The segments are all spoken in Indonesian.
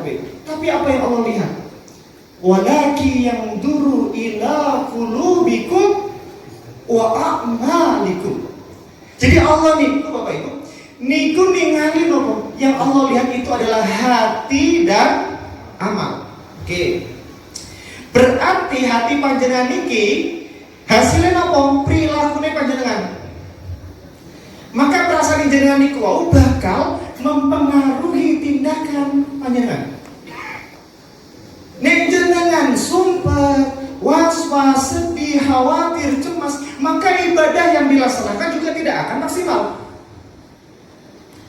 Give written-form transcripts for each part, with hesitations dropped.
Bapak Ibu. Tapi apa yang Allah lihat? Walaki yang duru ila qulubikum wa a'malikum. Jadi Allah niku Bapak Ibu, niku ningali nopo? Yang Allah lihat itu adalah hati dan amal. Oke. Berarti hati panjenengan niki hasilnya nopo? Perilakunya panjenengan. Maka perasaan jenengan niku bakal mempengaruhi tindakan panjenengan. Nek jenengan sumpah, was-was, sedih, khawatir, cemas, maka ibadah yang dilaksanakan juga tidak akan maksimal.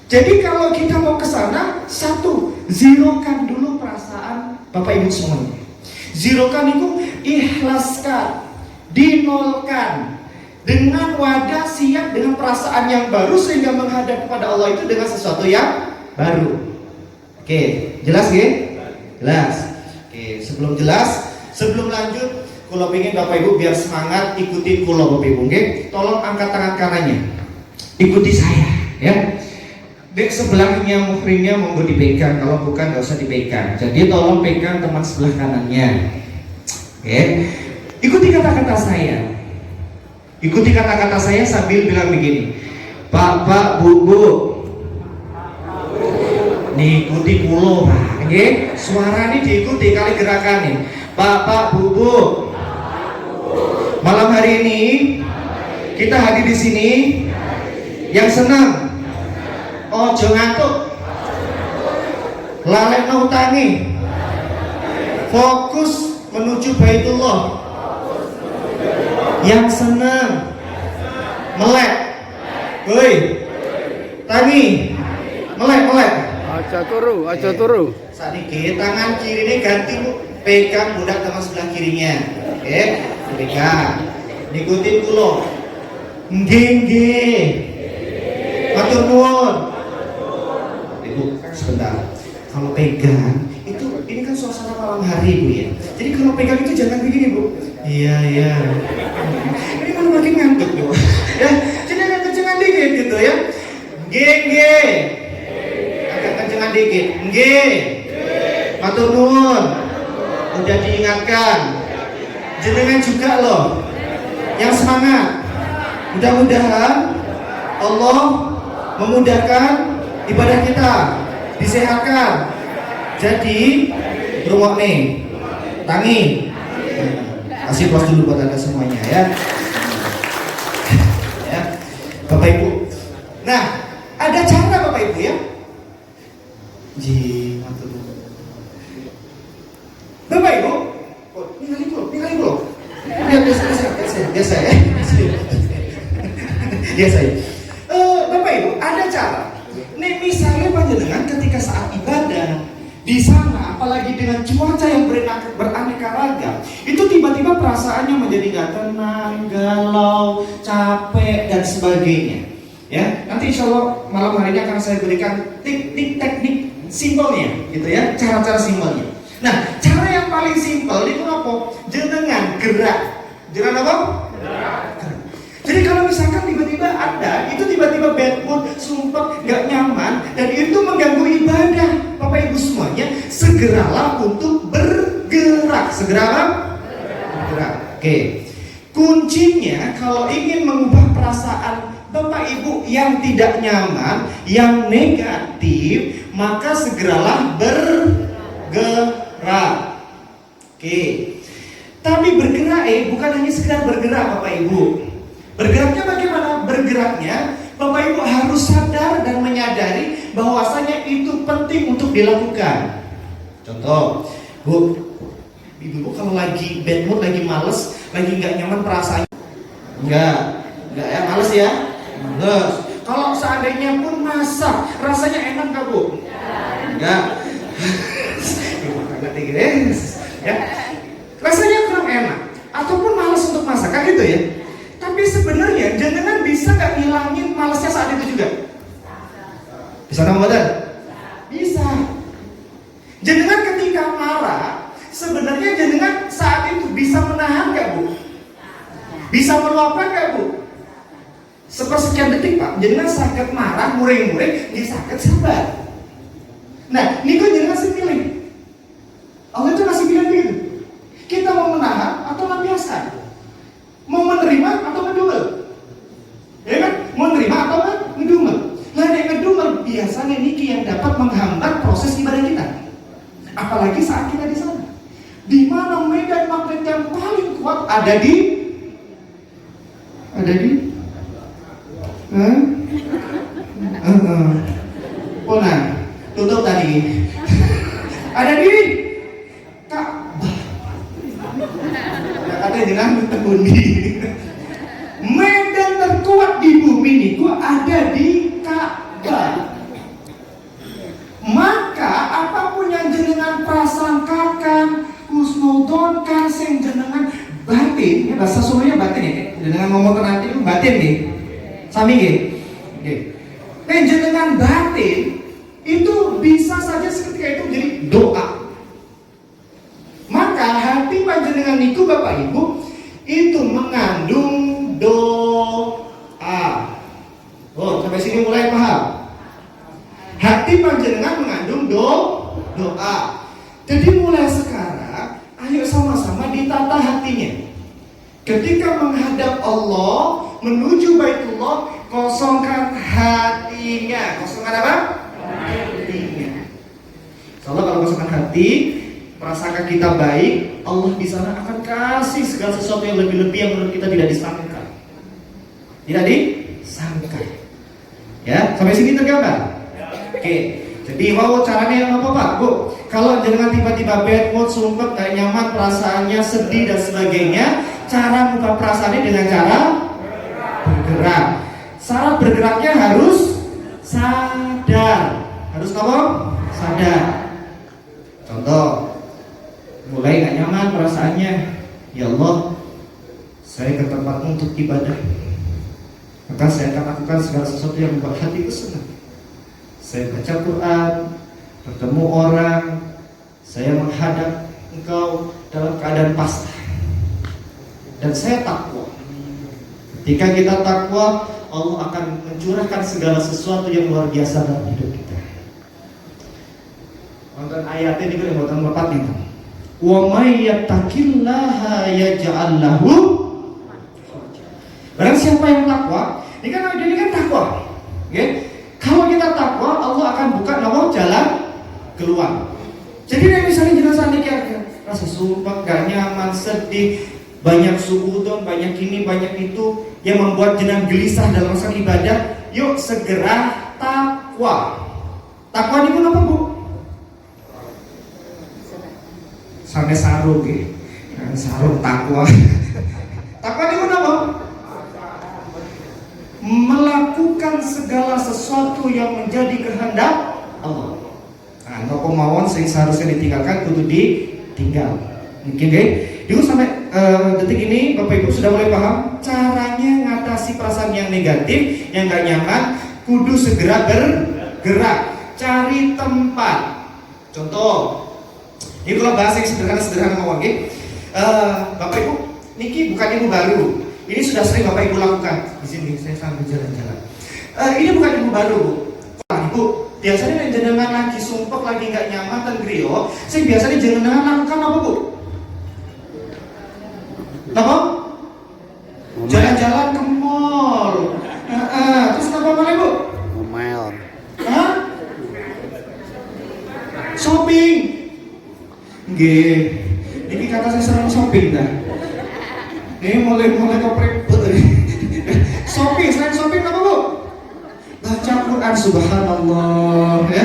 Jadi kalau kita mau ke sana, satu, zerokan dulu perasaan Bapak Ibu semuanya. Zerokan itu ikhlaskan, dinolkan, dengan wadah siap dengan perasaan yang baru sehingga menghadap kepada Allah itu dengan sesuatu yang baru. Oke, jelas ya? Jelas. Oke, sebelum lanjut, kalau pengen Bapak Ibu biar semangat ikuti kulo Bapak Ibu, oke? Tolong angkat tangan kanannya, ikuti saya, ya. Dek sebelahnya muhrimnya monggo dipegang, kalau bukan nggak usah dipegang. Jadi tolong pegang teman sebelah kanannya, oke? Ikuti kata-kata saya. Ikuti kata-kata saya sambil bilang begini, Pak, Bu. Nih ikuti kulo, Pak. Oke? Suara ini diikuti kali gerakan nih. Pak, Bu. Malam hari ini kita hadir di sini yang senang. Ojo ngantuk. Lalek utangi. Fokus menuju Baitullah. Yang senang melek, woi, tangi, melek. Aja turu. Saat ini tangan kiri ini ganti pegang budak teman sebelah kirinya, oke? Pegang, ikutin kulo, nggih, matur nuwun. Ibu, sebentar. Kalau pegang itu, ini kan suasana malam hari Bu ya. Jadi kalau pegang itu jangan begini Bu. Iya. Ini malah makin ngantuk Bu. Ya, jangan kencengan dikit gitu ya. Nggih. Agak kencengan dikit. Nggih. Matur nuwun. Udah diingatkan. Jenengan juga loh. Yang semangat. Mudah-mudahan Allah memudahkan ibadah kita, disehatkan. Jadi rumah nih, tangi, kasih pos dulu buat anda semuanya ya. Ya, Bapak Ibu. Nah, ada cara Bapak Ibu ya. Bapak Ibu, nilai dulu. Biasa ya. Biasa ya. Bapak Ibu, ada cara. Nih misalnya panjenengan ketika saat ibadah di sana, apalagi dengan cuaca yang beraneka ragam, itu tiba-tiba perasaannya menjadi nggak tenang, galau, capek dan sebagainya. Ya, nanti insya Allah malam hari ini akan saya berikan teknik simpelnya, gitu ya, cara-cara simpelnya. Nah, cara yang paling simpel itu apa? Jenengan gerak. Jenengan apa? Gerak. Jadi kalau misalkan tiba-tiba Anda itu tiba-tiba bad mood, sumpah, nggak nyaman, dan itu mengganggu ibadah Bapak Ibu semuanya, segeralah untuk bergerak. Segera apa? Bergerak. Oke. Kuncinya kalau ingin mengubah perasaan Bapak Ibu yang tidak nyaman, yang negatif, maka segeralah bergerak. Oke. Tapi bergerak bukan hanya sekedar bergerak Bapak Ibu. Bergeraknya bagaimana? Bergeraknya Bapak Ibu harus sadar dan menyadari bahwasanya itu penting untuk dilakukan. Contoh, Bu, Ibu kalau lagi bad mood, lagi males, lagi nggak nyaman perasaannya, nggak ya, males ya, males. Kalau seandainya pun masak, rasanya enak nggak Bu? Enggak. Ya, rasanya kurang enak, ataupun malas untuk masak, kan gitu ya. Tapi sebenarnya jenengan bisa nggak ngilangin malasnya saat itu juga? Bisa nggak Badan? Bisa. Jenengan ketika marah, sebenarnya jenengan saat itu bisa menahan nggak Bu? Bisa meluapkan nggak Bu? Sepersekian detik Pak, jenengan sakit marah, muring-muring, dia sakit sabar. Nah, ini kok jenengan pilih. Apalagi saat kita di sana. Di mana medan magnet yang paling kuat ada di Pona, tutup tadi. Ada di Ka'bah. Katanya jangan tebundi. Medan terkuat di bumi ini ada di Ka'bah. Maka apapun yang jenengan prasangkakan, husnudonkan, sing jenengan batin, ya bahasa Sundanya batin ya. Jenengan ngomong nanti itu batin nih. Sami nggih. Nggih. Jenengan batin itu bisa saja seketika itu jadi doa. Maka hati panjenengan niku Bapak Ibu itu mengandung doa. Oh, sampai sini mulai paham? Hati panjenengan mengandung doa. Jadi mulai sekarang, ayo sama-sama ditata hatinya. Ketika menghadap Allah, menuju Baitullah, kosongkan hatinya. Kosongkan apa? Hatinya. Soalnya kalau kosongkan hati, prasangka kita baik, Allah di sana akan kasih segala sesuatu yang lebih-lebih yang menurut kita tidak disangka. Tidak disangka. Ya, sampai sini tergambar. Oke, jadi mau caranya apa Pak? Bu, kalau jangan tiba-tiba bad mood, sumpah, gak nyaman, perasaannya sedih dan sebagainya, cara mengubah perasaannya dengan cara bergerak. Cara bergeraknya harus sadar. Harus apa? Sadar. Contoh, mulai gak nyaman perasaannya, ya Allah, saya ke tempatmu untuk ibadah, maka saya akan lakukan segala sesuatu yang membuat hatiku senang. Saya baca Quran, bertemu orang, saya menghadap engkau dalam keadaan pasrah, dan saya takwa. Ketika kita takwa, Allah akan mencurahkan segala sesuatu yang luar biasa dalam hidup kita. Nonton ayatnya ini yang buatan bapak itu. Wa may yattaqillaha yaj'al lahu. Barang siapa yang takwa, ini kan takwa. Okay? Kalau kita takwa, Allah akan buka nama jalan keluar. Jadi misalnya jenazah ini rasa sumpah, gak nyaman, sedih, banyak suudon, banyak ini, banyak itu, yang membuat jenazah gelisah dalam masa ibadah. Yuk segera takwa. Takwa ini pun apa Bu? Sampai sarung gitu. Sarung takwa. Takwa ini pun apa? Melakukan segala sesuatu yang menjadi kehendak Allah. Nah, no kemauan sing seharusnya ditinggalkan kudu ditinggal. Mungkin deh. Dulu sampai detik ini Bapak Ibu sudah mulai paham caranya ngatasi perasaan yang negatif, yang gak nyaman, kudu segera bergerak, cari tempat. Contoh, ini kalau bahasa yang sederhana mau Bapak Ibu, niki bukan ibu baru. Ini sudah sering Bapak Ibu lakukan. Di sini saya sambil jalan-jalan. Ini bukan ibu baru, Bu. Ibu, biasanya jenengan lagi sumpek, lagi nggak nyaman dan griyo, saya biasanya jenengan lakukan apa Bu? Apa? Jalan-jalan ke mall. Terus apa lagi Bu? Ngomel. Hah? Shopping. Nggih. Ini kata saya sering shopping dah. Ini mulai kepribet. Shopping, selain shopping apa Bu? Baca Quran, subhanallah ya.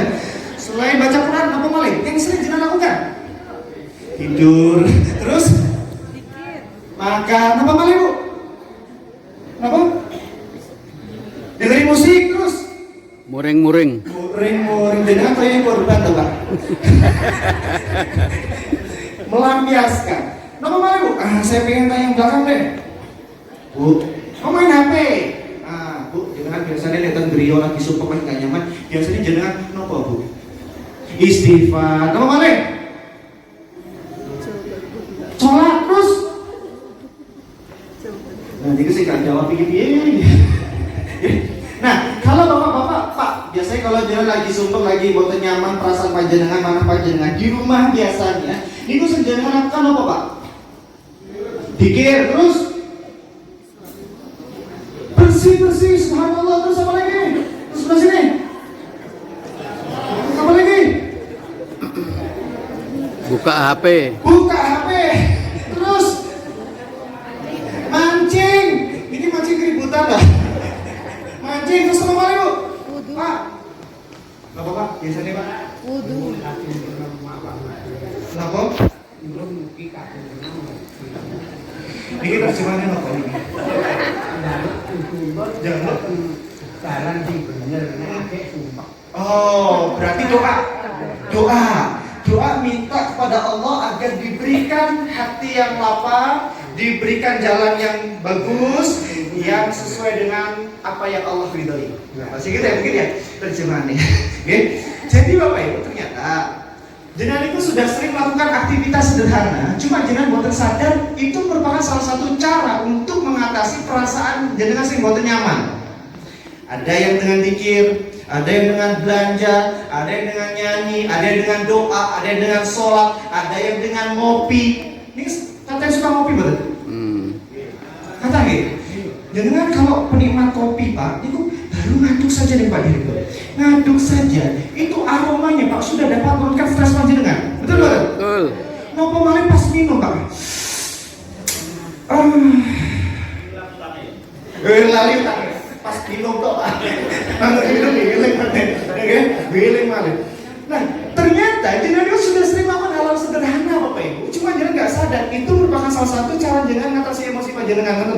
Selain baca Quran apa maling? Yang sering jenengan lakukan? Tidur. Terus? Makan apa maling Bu? Apa? Dengerin musik terus? Muring-muring. Muring-muring dengan kayak korban tuh Pak. Melampiaskan. Nama maling Bu? Saya pengen tanya yang belakang deh. Bu, kamu main HP? Bu, jangan biasanya lihat beliau lagi sumpah lagi gak nyaman. Biasanya jangan nopo Bu? Istighfar. Nama maling? Sholat terus? Nah, jadi saya gak jawab begini. Nah, kalau bapak-bapak, Pak, biasanya kalau jangan lagi sumpah, lagi boten nyaman, perasaan panjenengan, mana panjenengan di rumah biasanya, ini tuh senjangan lakukan apa Pak? Pikir terus? Bersih, subhanallah, terus apa lagi? Terus sebelah sini? Apa lagi? Buka HP. Buka HP. Terus mancing. Ini mancing keributan lah. Mancing terus apa kali bu? Pak. Gak apa-apa, biasanya pak. Kenapa? Ini terjemahannya apa ini? Jangan. Oh, berarti doa minta kepada Allah agar diberikan hati yang lapang, diberikan jalan yang bagus, yang sesuai dengan apa yang Allah ridhoi. Nah, pasti gitu ya, mungkin ya terjemahannya. Oke. Jadi Bapak Ibu, ternyata jenengan itu sudah sering melakukan aktivitas sederhana, cuma jenengan boten sadar itu merupakan salah satu cara untuk mengatasi perasaan jenengan sering boten nyaman. Ada yang dengan zikir, ada yang dengan belanja, ada yang dengan nyanyi, ada yang dengan doa, ada yang dengan sholat, ada yang dengan ngopi. Ini katanya suka ngopi betul? Kata gitu. Jenengan kalau penikmat kopi Pak, itu baru ngaduk saja nih Pak Dirgo. Ngaduk saja, itu aromanya Pak sudah dapat menurunkan stres panjenengan. Betul betul? Betul. Nopo malah pas minum Pak. Lali tak pas minum kok Pak. Kalau minum giling paten, ya giling malah. Nah, ternyata jenengan itu sudah sering melakukan hal sederhana Bapak Ibu. Cuma jenengan nggak sadar itu merupakan salah satu cara jenengan mengatasi emosi panjenengan kan?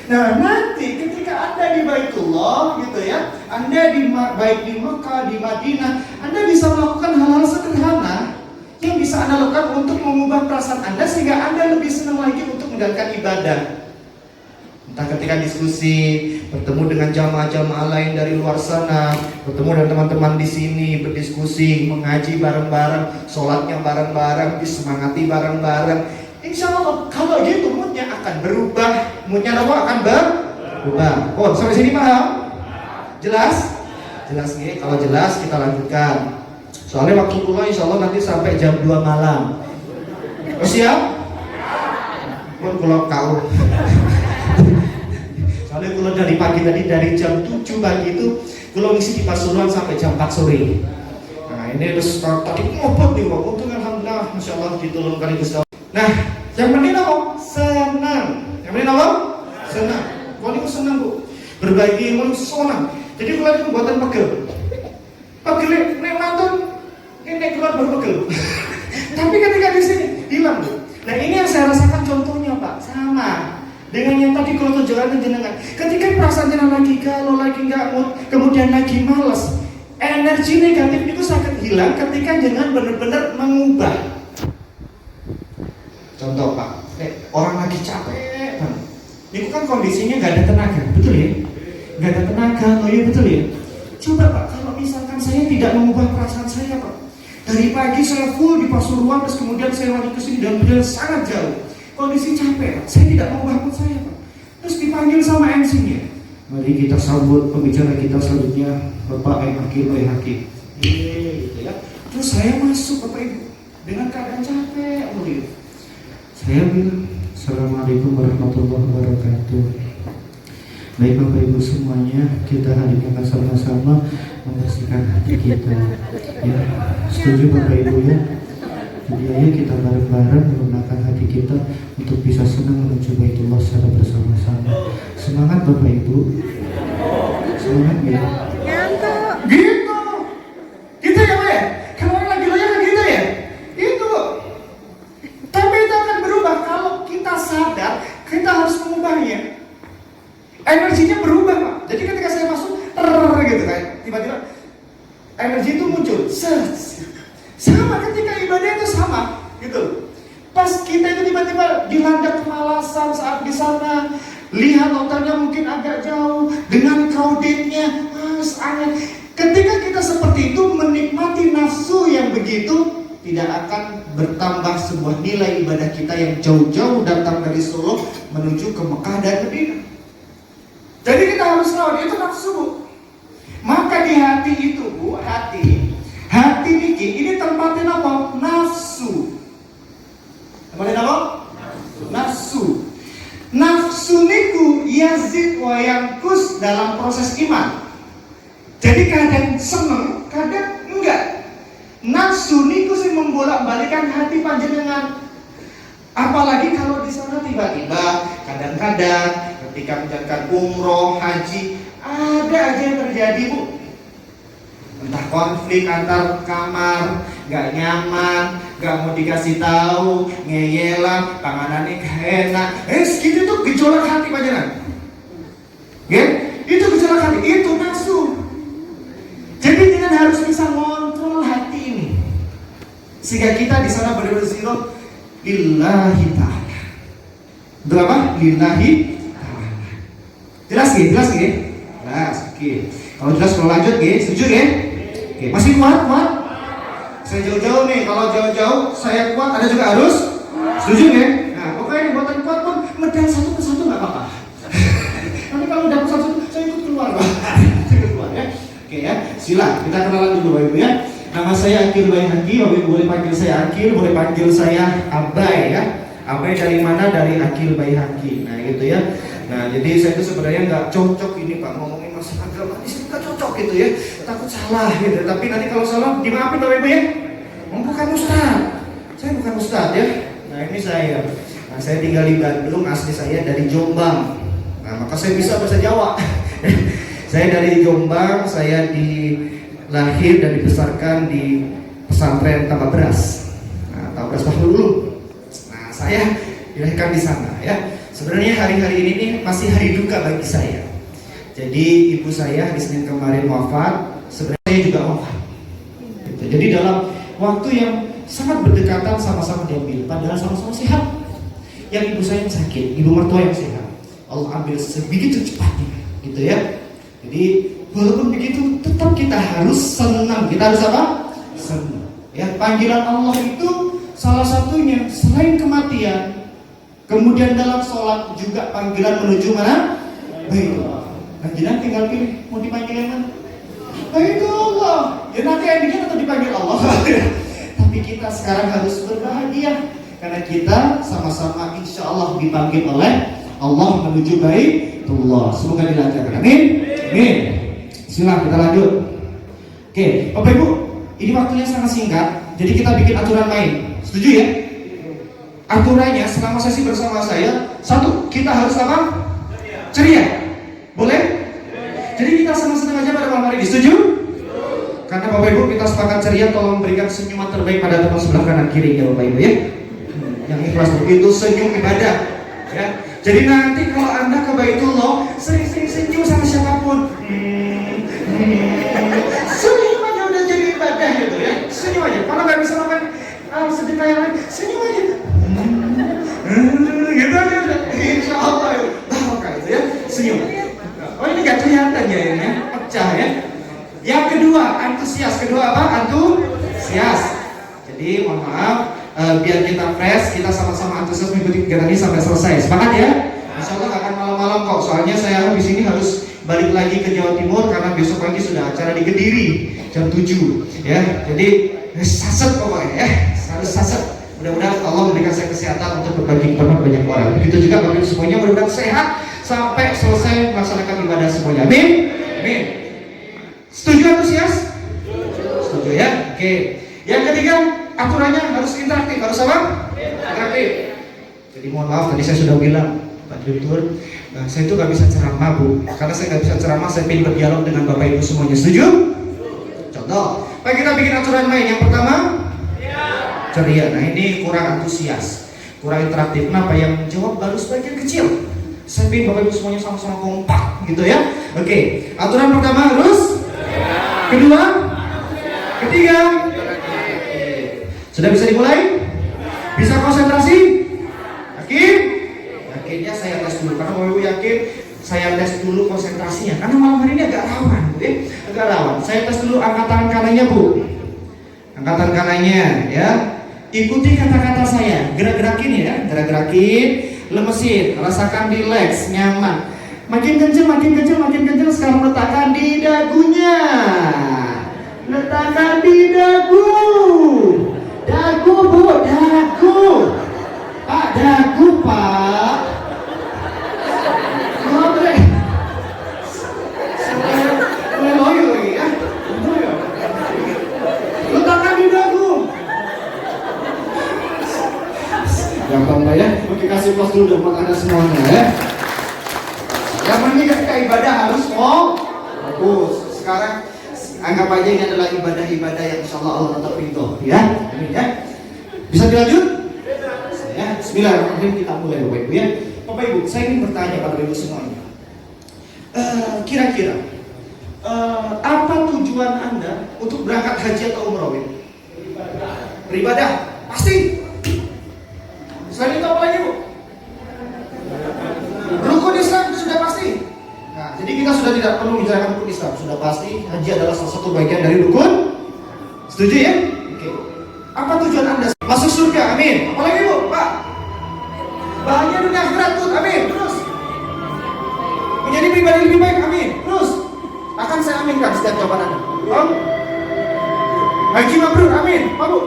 Nah, nanti ketika Anda di Baitullah gitu ya, Anda baik di Mekah, di Madinah, Anda bisa melakukan hal-hal sederhana yang bisa Anda lakukan untuk mengubah perasaan Anda sehingga Anda lebih senang lagi untuk menjalankan ibadah. Entah ketika diskusi, bertemu dengan jamaah-jamaah lain dari luar sana, bertemu dengan teman-teman di sini, berdiskusi, mengaji bareng-bareng, sholatnya bareng-bareng, disemangati bareng-bareng. Insya Allah kalau gitu moodnya akan berubah, moodnya akan berubah. Oh, sampai sini paham? Jelas? Jelas nih. Kalau jelas kita lanjutkan. Soalnya waktu pulang insya Allah nanti sampai jam 2 malam. Oh, siap? Pun pulang kau. Soalnya pulang dari pagi tadi dari jam 7 pagi itu pulang ngisi di Pasuruan sampai jam 4 sore. Nah ini terus tadi ngobot nih, untung alhamdulillah, masya Allah ditolongkan Gusti. Nah, yang penting apa? Senang. Yang penting apa? Senang. Kalau itu senang bu, berbagi ilmu senang. Jadi kalau itu buatan pegel, nek mantun, ini keluar baru pegel. Tapi ketika di sini hilang bu. Nah ini yang saya rasakan contohnya Pak, sama dengan yang tadi kalau tunjukkan jenengan. Ketika perasaan jenengan lagi galau, lagi nggak mood, kemudian lagi malas, energi negatif itu sangat hilang ketika jenengan benar-benar mengubah. Contoh Pak, orang lagi capek banget. Ini kan kondisinya nggak ada tenaga, betul ya? Nggak ada tenaga, oh iya betul ya? Coba Pak, kalau misalkan saya tidak mengubah perasaan saya Pak, dari pagi saya full di Pasuruan, terus kemudian saya lagi kesini dan berjalan sangat jauh, kondisi capek Pak, saya tidak mengubah mood saya Pak. Terus dipanggil sama MC-nya, mari kita sambut pembicara kita selanjutnya, Bapak Hakim. Gitu ya. Terus saya masuk Bapak Ibu dengan keadaan capek, gitu. Saya bilang, Assalamualaikum warahmatullahi wabarakatuh. Baik Bapak Ibu semuanya, kita hari ini akan sama-sama membersihkan hati kita. Ya, setuju Bapak Ibu ya? Jadi ayo kita bareng-bareng menggunakan hati kita untuk bisa senang menuju Baitullah secara bersama-sama. Semangat Bapak Ibu. Semangat ya. Gitu. Gitu ya Pak ya? Kalau orang lagi loyal kan gitu ya? Itu Bu. Tapi itu akan berubah kalau kita sadar kita harus mengubahnya. Energinya berubah Pak. Jadi ketika saya masuk gitu kan, tiba-tiba energi itu muncul. Sama ketika ibadah itu sama gitu. Pas kita itu tiba-tiba dilanda kemalasan saat di sana, lihat hotelnya mungkin agak jauh dengan crowdednya, aneh. Ketika kita seperti itu menikmati nafsu yang begitu, tidak akan bertambah sebuah nilai ibadah kita yang jauh-jauh datang dari Solo menuju ke Mekah dan Madinah. Jadi kita harus tahu itu nafsu Bu. Maka di hati itu Bu, hati niki ini tempatin apa? Nafsu. Tempatin apa? Nafsu. Nafsu niku yazid wa yanqus dalam proses iman. Jadi kadang seneng, kadang enggak. Nafsu niku sing membolak-balikan hati panjenengan. Apalagi kalau di sana tiba-tiba kadang-kadang ketika menjalankan umroh, haji, ada aja yang terjadi, Bu. Entah konflik antar kamar, gak nyaman, gak mau dikasih tahu, ngeyelan, panganannya gak enak. Segitu tuh gejolak hati panjenengan. Itu gejolak hati, itu nafsu. Jadi kita harus bisa ngontrol hati ini, sehingga kita di sana benar-benar lillahi ta'ala. Betul apa? Lillahi ta'ala. Jelas gak? Jelas gak? Jelas, oke. Kalau jelas, kalau lanjut gak? Setuju gak? Oke, masih kuat? Kuat? Saya jauh-jauh nih, kalau jauh-jauh saya kuat, Anda juga harus setuju gak? Nah, pokoknya ini buatan kuat pun medal satu persatu gak apa-apa. Nanti kalau udah satu, saya ikut keluar, Pak. Saya ikut keluar ya. Oke ya, sila kita kenalan dulu Bapak Ibu ya. Nama saya Akil Baihaqi, Bapak Ibu boleh panggil saya Akil, boleh panggil saya Abai ya. Abai dari mana? Dari Akil Baihaqi. Nah gitu ya. Nah jadi saya itu sebenarnya nggak cocok ini Pak ngomongin masalah agama, ini nggak cocok gitu ya. Takut salah gitu. Tapi nanti kalau salah dimaafin Bapak Ibu ya. Bukan Ustaz, saya bukan Ustaz ya. Nah ini saya. Nah saya tinggal di Bandung, asli saya dari Jombang. Nah maka saya bisa bahasa Jawa. Saya dari Jombang, saya lahir dan dibesarkan di pesantren Tambak Beras. Nah, Tambak Beras Bahlul. Nah, saya dilahirkan di sana ya. Sebenarnya hari-hari ini nih masih hari duka bagi saya. Jadi ibu saya di Senin kemarin wafat, sebenarnya saya juga wafat. Gitu. Jadi dalam waktu yang sangat berdekatan sama-sama diambil, padahal sama-sama sehat. Yang ibu saya yang sakit, ibu mertua yang sehat. Allah ambil sebegitu cepatnya, gitu ya. Jadi walaupun begitu tetap kita harus senang. Kita harus apa? Senang. Ya, panggilan Allah itu salah satunya selain kematian, kemudian dalam sholat juga panggilan menuju mana? Baitullah. Nah, jadi tinggal pilih mau dipanggil yang mana? Baitullah. Ya nanti endingnya tetap dipanggil Allah. Tapi kita sekarang harus berbahagia karena kita sama-sama insya Allah dipanggil oleh Allah menuju Baitullah. Semoga dilancarkan. Amin. Amin. Silakan kita lanjut. Oke, Bapak Ibu, ini waktunya sangat singkat, jadi kita bikin aturan main. Setuju ya? Aturannya selama sesi bersama saya, satu, kita harus apa? Ceria. Boleh? Jadi kita senang-senang aja pada malam hari ini. Setuju? Karena Bapak Ibu kita sepakat ceria, tolong berikan senyuman terbaik pada teman sebelah kanan kiri ya Bapak Ibu ya. Yang ikhlas itu senyum ibadah. Ya. Jadi nanti kalau Anda ke Baitullah sering-sering senyum sama siapapun. Senyum aja udah jadi ibadah gitu ya. Senyum aja. Kalau nggak bisa makan sedekah yang lain, senyum aja. Gitu aja udah. Insya Allah ya. Barokah itu ya. Senyum. Oh ini nggak kelihatan ya ini ya. Pecah ya. Yang kedua antusias. Kedua apa? Antusias. Jadi mohon maaf. Biar kita fresh, kita sama-sama antusias mengikuti kegiatan ini sampai selesai. Sepakat ya? Insya Allah gak akan malam-malam kok. Soalnya saya di sini harus balik lagi ke Jawa Timur karena besok pagi sudah acara di Kediri jam 7 ya. Jadi saset pokoknya ya, harus saset. Mudah-mudahan Allah memberikan saya kesehatan untuk berbagi kepada banyak orang. Begitu juga bagi semuanya mudah-mudahan sehat sampai selesai melaksanakan ibadah semuanya. Amin. Amin. Setuju antusias? Setuju ya? Oke. Yang ketiga, aturannya harus interaktif. Harus apa? Interaktif. Jadi mohon maaf tadi saya sudah bilang Pak Direktur, saya itu gak bisa ceramah Bu. Karena saya gak bisa ceramah, saya ingin berdialog dengan Bapak Ibu semuanya. Setuju? Contoh, Pak kita bikin aturan main. Yang pertama ceria. Nah ini kurang antusias, kurang interaktif. Kenapa? Yang jawab baru sebagian kecil. Saya ingin Bapak Ibu semuanya sama-sama kompak gitu ya. Oke, aturan pertama harus kedua, ketiga. Sudah bisa dimulai? Bisa konsentrasi? Yakin? Yakinnya saya tes dulu. Karena Bapak Ibu yakin saya tes dulu konsentrasinya. Karena malam hari ini agak rawan Bu ya. Agak rawan. Saya tes dulu angkat tangan kanannya Bu. Angkat tangan kanannya ya. Ikuti kata-kata saya. Gerak-gerakin ya. Gerak-gerakin. Lemesin. Rasakan relax, nyaman. Makin kenceng, makin kenceng, makin kenceng. Sekarang letakkan di dagunya. Letakkan di dagu. Dagu Bu, dagu. Pak, dagu Pak. Ngobrol. Sampai loyo lagi ya. Letakkan di dagu. gampang lah ya. Oke, kasih plus dulu dong buat Anda semuanya ya. Yang penting ketika ibadah harus fokus. Sekarang anggap aja ini adalah ibadah-ibadah yang insya Allah Allah tetap ridho ya. Amin ya. Bisa dilanjut? Ya, bismillahirrahmanirrahim, kita mulai Bapak Ibu ya. Bapak Ibu, saya ingin bertanya pada Bapak Ibu semuanya. Kira-kira apa tujuan Anda untuk berangkat haji atau umroh? Beribadah, pasti. Selain itu apa lagi Bu? Rukun Islam itu sudah pasti. Nah, jadi kita sudah tidak perlu bicarakan rukun Islam, sudah pasti haji adalah salah satu bagian dari rukun. Setuju ya? Oke. Apa tujuan Anda? Masuk surga, amin. Apalagi Bu, Pak? Bahagia dunia akhirat, tuh, amin. Terus menjadi pribadi lebih baik, amin. Terus akan saya aminkan setiap jawaban Anda. Haji mabrur, amin. Pak Bu?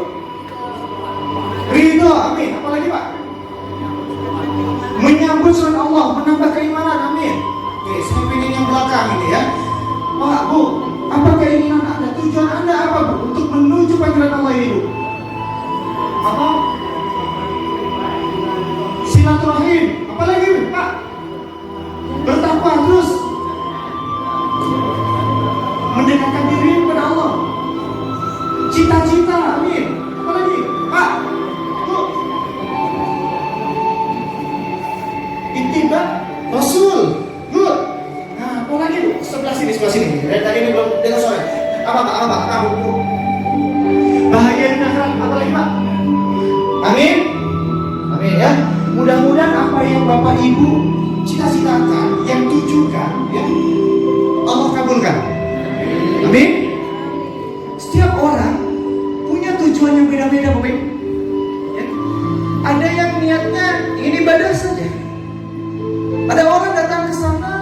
Ridho, amin. Apalagi Pak? Menyambut surat Allah, menambah keimanan, amin. Oke, saya pilih yang belakang ini ya. Pak Bu, apa keinginan Anda? Tujuan Anda apa Bu? Untuk menuju panggilan Allah ini Bu? Apa? Silaturahim. Apalagi Pak? Bertakwa terus. Mendekatkan diri kepada Allah. Cita-cita, amin. Apalagi Pak? Bu? Ittiba Rasul. Good. Nah, apalagi Bu? Sebelah sini. Dari tadi ini belum dengar suara. Apa Bu? Bahagia di akhirat. Apalagi Pak? Amin. Amin ya. Mudah-mudahan apa yang Bapak Ibu cita-citakan, yang tujukan ya, Allah kabulkan. Amin. Setiap orang punya tujuan yang beda-beda Bapak Ibu ya. Ada yang niatnya ingin ibadah saja. Ada orang datang ke sana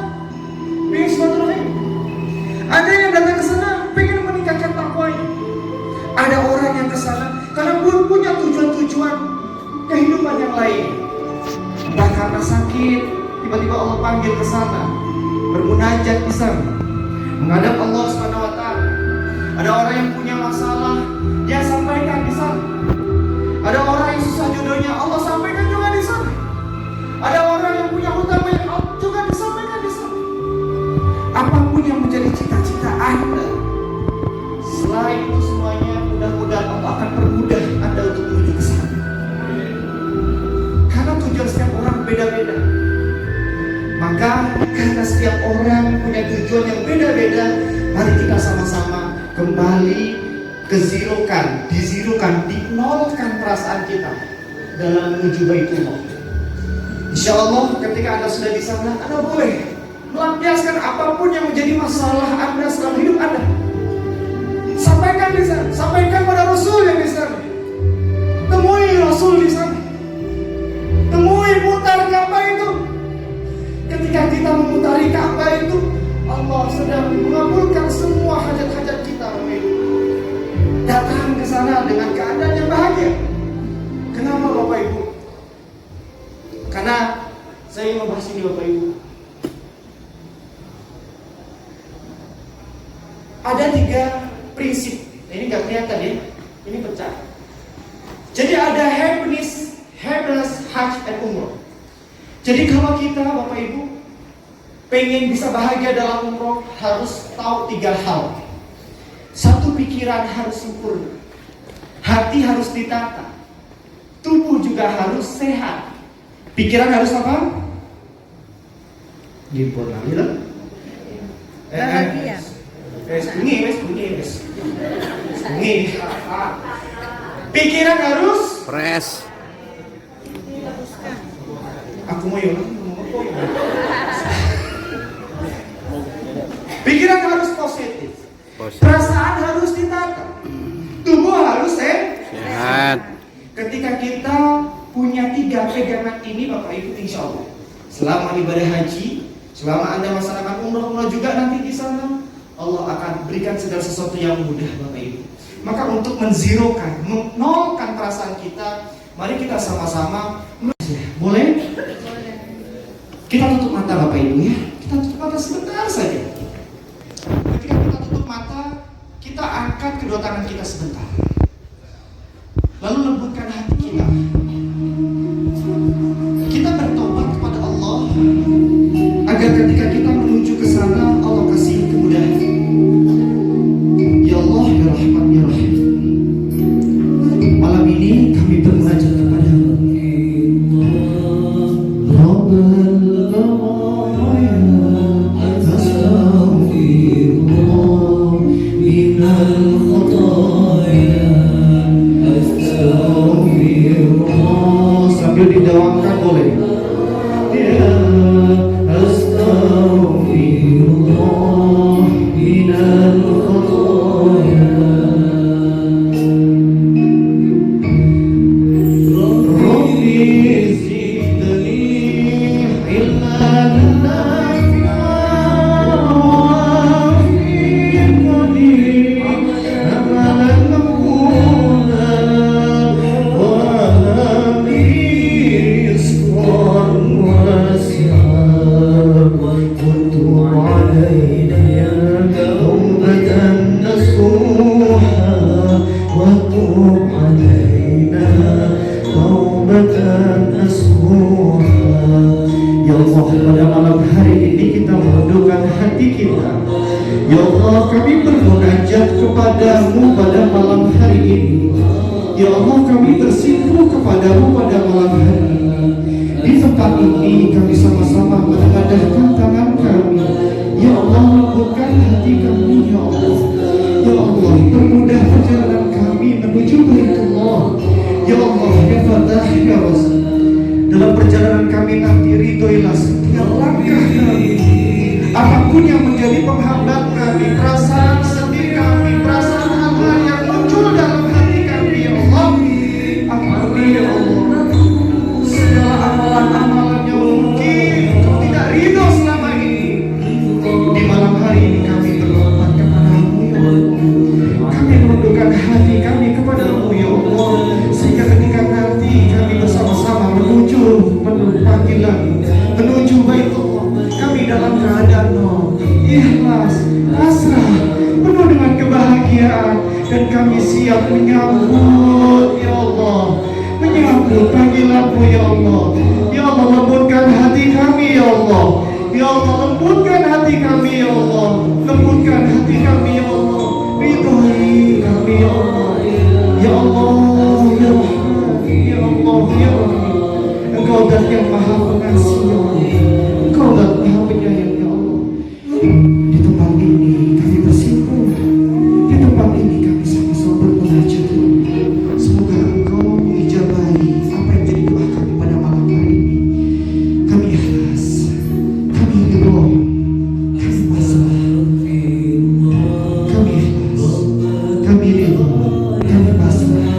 pengen silaturahim. Ada yang datang ke sana pengen meningkatkan takwanya. Ada orang yang ke sana karena punya tujuan-tujuan kehidupan yang lain. Entah karena sakit, tiba-tiba Allah panggil ke sana, bermunajat di sana, menghadap Allah Subhanahu wa taala. Ada orang yang punya masalah, dia sampaikan di sana. Ada orang yang susah jodohnya, Allah sampaikan juga di sana. Ada orang yang punya hutang banyak, juga disampaikan di sana. Apapun yang menjadi cita-cita Anda, selain itu semuanya mudah-mudahan Allah akan permudah Anda untuk menuju ke sana. Karena tujuan setiap orang beda-beda. Maka karena setiap orang punya tujuan yang beda-beda, mari kita sama-sama kembali ke dizirukan, dinolkan perasaan kita dalam menuju Baitullah. Insya Allah ketika Anda sudah di sana, Anda boleh melampiaskan apapun yang menjadi masalah Anda selama hidup Anda. Sampaikan di sana, sampaikan pada Rasul yang di sana. Temui Rasul di sana. Temui putar Ka'bah itu. Ketika kita memutari Ka'bah itu, Allah sedang mengabulkan semua hajat-hajat kita. Datang ke sana dengan keadaan yang bahagia. Kenapa Bapak Ibu? Karena saya ingin membahas ini Bapak Ibu. Ada 3 prinsip. Ini nggak kelihatan ya. Ini pecah. Jadi ada happiness, hajj, dan umroh. Jadi kalau kita Bapak Ibu pengen bisa bahagia dalam umroh, harus tahu 3 hal. 1, pikiran harus sempurna, hati harus ditata, tubuh juga harus sehat. Pikiran harus apa? Gimpur lagi lah. Bahagia. Bunyi. Pikiran harus Fresh. aku mau yuk. Pikiran harus positif. Perasaan harus ditata. Tubuh harus Sehat. Ketika kita punya 3 pegangan ini Bapak Ibu, insya Allah selama ibadah haji, selama Anda melaksanakan umroh juga nanti di sana, Allah akan berikan segala sesuatu yang mudah Bapak Ibu. Maka untuk menolkan perasaan kita, mari kita sama-sama boleh? Kita tutup mata Bapak Ibu ya. Kita tutup mata sebentar saja. Ketika kita tutup mata, kita angkat kedua tangan kita sebentar. Lalu lembutkan hati kita. ini kami bermunajat kepadamu. Rabbal baraya, astaghfirullah minal khataya, astaghfirullah. Sambil didoakan boleh. Ya astaghfirullah minal khataya. Ya Allah, pada malam hari ini kita menundukkan hati kita. Ya Allah, kami bermunajat kepadamu pada malam hari ini. Ya Allah, kami bersimpuh kepadamu pada malam hari ini. Di tempat ini kami sama-sama menengadahkan tangan kami. Ya Allah, lembutkan hati kami. Ya Allah, ya Allah, permudah perjalanan kami menuju Baitullah. Ya Allah, ya Fatah, ya Rasul. Dalam perjalanan kami nanti, ridhoilah setiap langkah kami. Apapun yang menjadi penghambat kami, perasaan sedih kami, perasaan hal-hal yang muncul dalam hati kami, ya Allah, ampuni ya Allah segala amalan-amalan yang mungkin Kau tidak ridho selama ini. Di malam hari ini kami bertobat kepadamu, ya Allah. Kami menundukkan hati kami kepadamu, ya Allah, sehingga ketika nanti kami bersama-sama menuju panggilan, menuju Baitullah, kami dalam keadaan ikhlas, pasrah, penuh dengan kebahagiaan, dan kami siap menyambut, ya Allah, menyambut panggilanmu, ya Allah. Ya Allah, lembutkan hati kami, ya Allah. Ya Allah, lembutkan hati kami, ya Allah. Lembutkan hati kami, ya Allah. Ridhoi kami, ya Allah. Ya Allah, ya Rahman, ya Allah, ya Rahim. Engkau zat yang maha pengasih, ya Allah. Engkau zat maha penyayang, ya Allah. Di tempat ini kami bersimpuh. Di tempat ini kami sama-sama bermunajat. Semoga Engkau mengijabahi apa yang jadi doa kami pada malam hari ini. Kami ikhlas, kami ridho, kami pasrah, kami ikhlas, kami ridho, kami pasrah.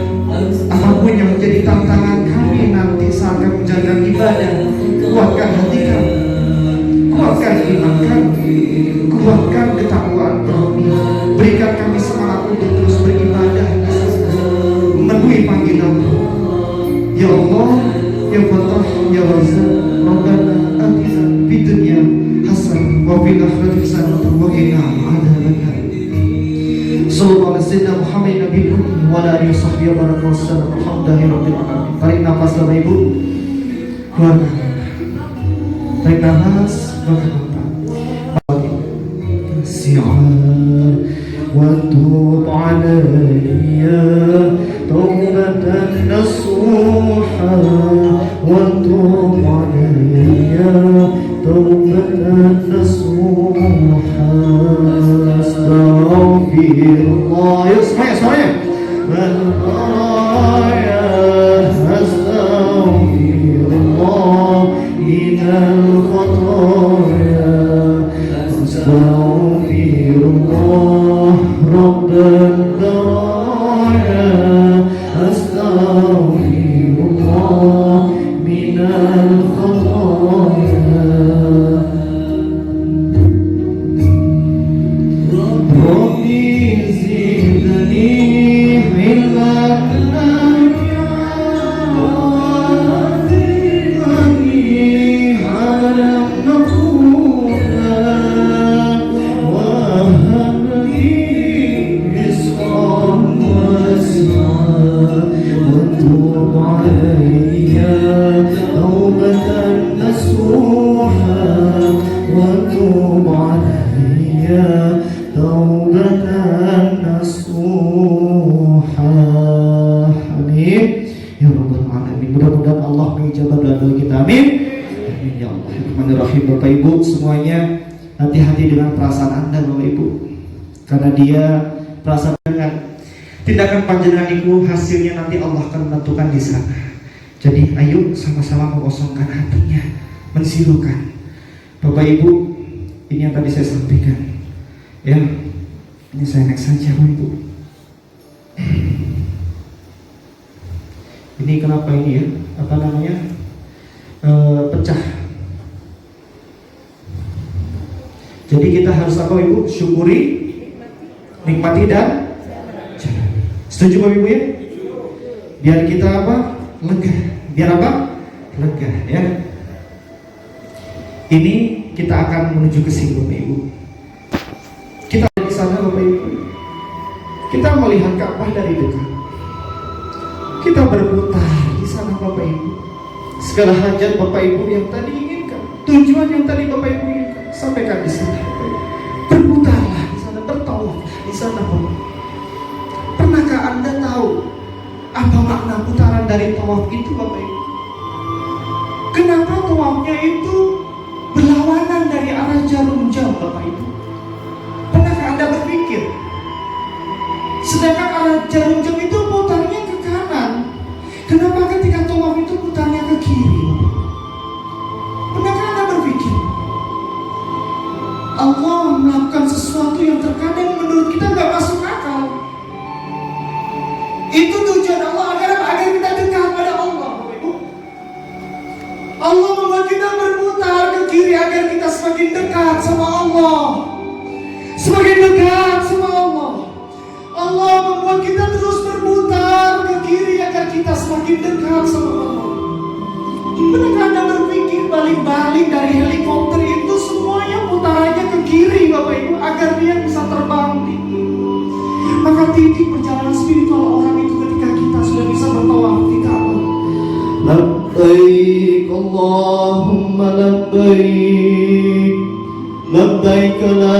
Apapun yang menjadi tantangan kami nanti saat kami menjalankan ibadah, kuatkan hati kami, kuatkan iman kami, kuatkan ketakwaan kami. Berikan kami semangat untuk terus beribadah di sana, memenuhi panggilan-Mu. Ya Allah, ya Fatah, ya Razzaq, Rabbana atina fid dunya hasanah wa fil akhirati hasanah wa qina adzabannar. Sallallahu alaihi wasallam Muhammad nabiyyi wa ala alihi washabbihi wa baraka wasallam. Alhamdulillahirabbil alamin. Tarik nafas Bapak Ibu. Keluarkan. Tarik nafas, keluarkan. Si'an wa tub alayya tawbatan nasuha wa tub alayya tawbatan nasuha. Astaghfirullah. Yuk semuanya Al-Baraya, astaghfirullah minal khataya, astaghfirullah rabbal baraya. Amin ya rabbal alamin. Mudah-mudahan Allah mengijabah doa kita. Amin. Amin ya Allah. Bismillahirrahmanirrahim. Bapak Ibu semuanya, hati-hati dengan perasaan Anda Bapak Ibu, karena dia perasaan dengan tindakan panjenengan itu hasilnya nanti Allah akan menentukan di sana. Jadi ayo sama-sama mengosongkan hatinya, mensirukan. Bapak Ibu, ini yang tadi saya sampaikan. Ya, ini saya next saja Bapak Ibu. Ini kenapa ini ya? Apa namanya? Pecah. Jadi kita harus apa Ibu? Syukuri, nikmati dan jalani. Setuju Bapak Ibu ya? Biar kita apa? Lega. Biar apa? Lega ya. Ini kita akan menuju ke sini Bapak Ibu. Kita di sana Bapak Ibu. Kita melihat Ka'bah dari dekat. Kita berputar di sana Bapak Ibu. Segala hajat Bapak Ibu yang tadi inginkan, tujuan yang tadi Bapak Ibu inginkan, sampaikan di sana Bapak Ibu. Berputarlah di sana, bertawaflah di sana Bapak Ibu. Pernahkah Anda tahu apa makna putaran dari tawaf itu Bapak Ibu? Kenapa tawafnya itu berlawanan dari arah jarum jam Bapak Ibu? Pernahkah Anda berpikir? Sedangkan arah jarum jam itu putarnya ke kanan, kenapa ketika tawaf itu putarnya ke kiri? Pernahkah Anda berpikir Allah melakukan sesuatu yang terkadang menurut kita gak masuk akal? Itu tujuan Allah agar kita dekat pada Allah Bapak Ibu. Allah membuat kita berputar ke kiri agar kita semakin dekat sama Allah, semakin dekat sama Allah. Allah membuat kita terus berputar ke kiri agar kita semakin dekat sama Allah. Pernahkah Anda berpikir balik-balik dari helikopter itu semuanya putarannya ke kiri Bapak Ibu agar dia bisa terbang tinggi? Maka titik perjalanan spiritual orang itu ketika kita sudah bisa bertawaf di Ka'bah. Labbaik Allahumma labbaik, labbaik la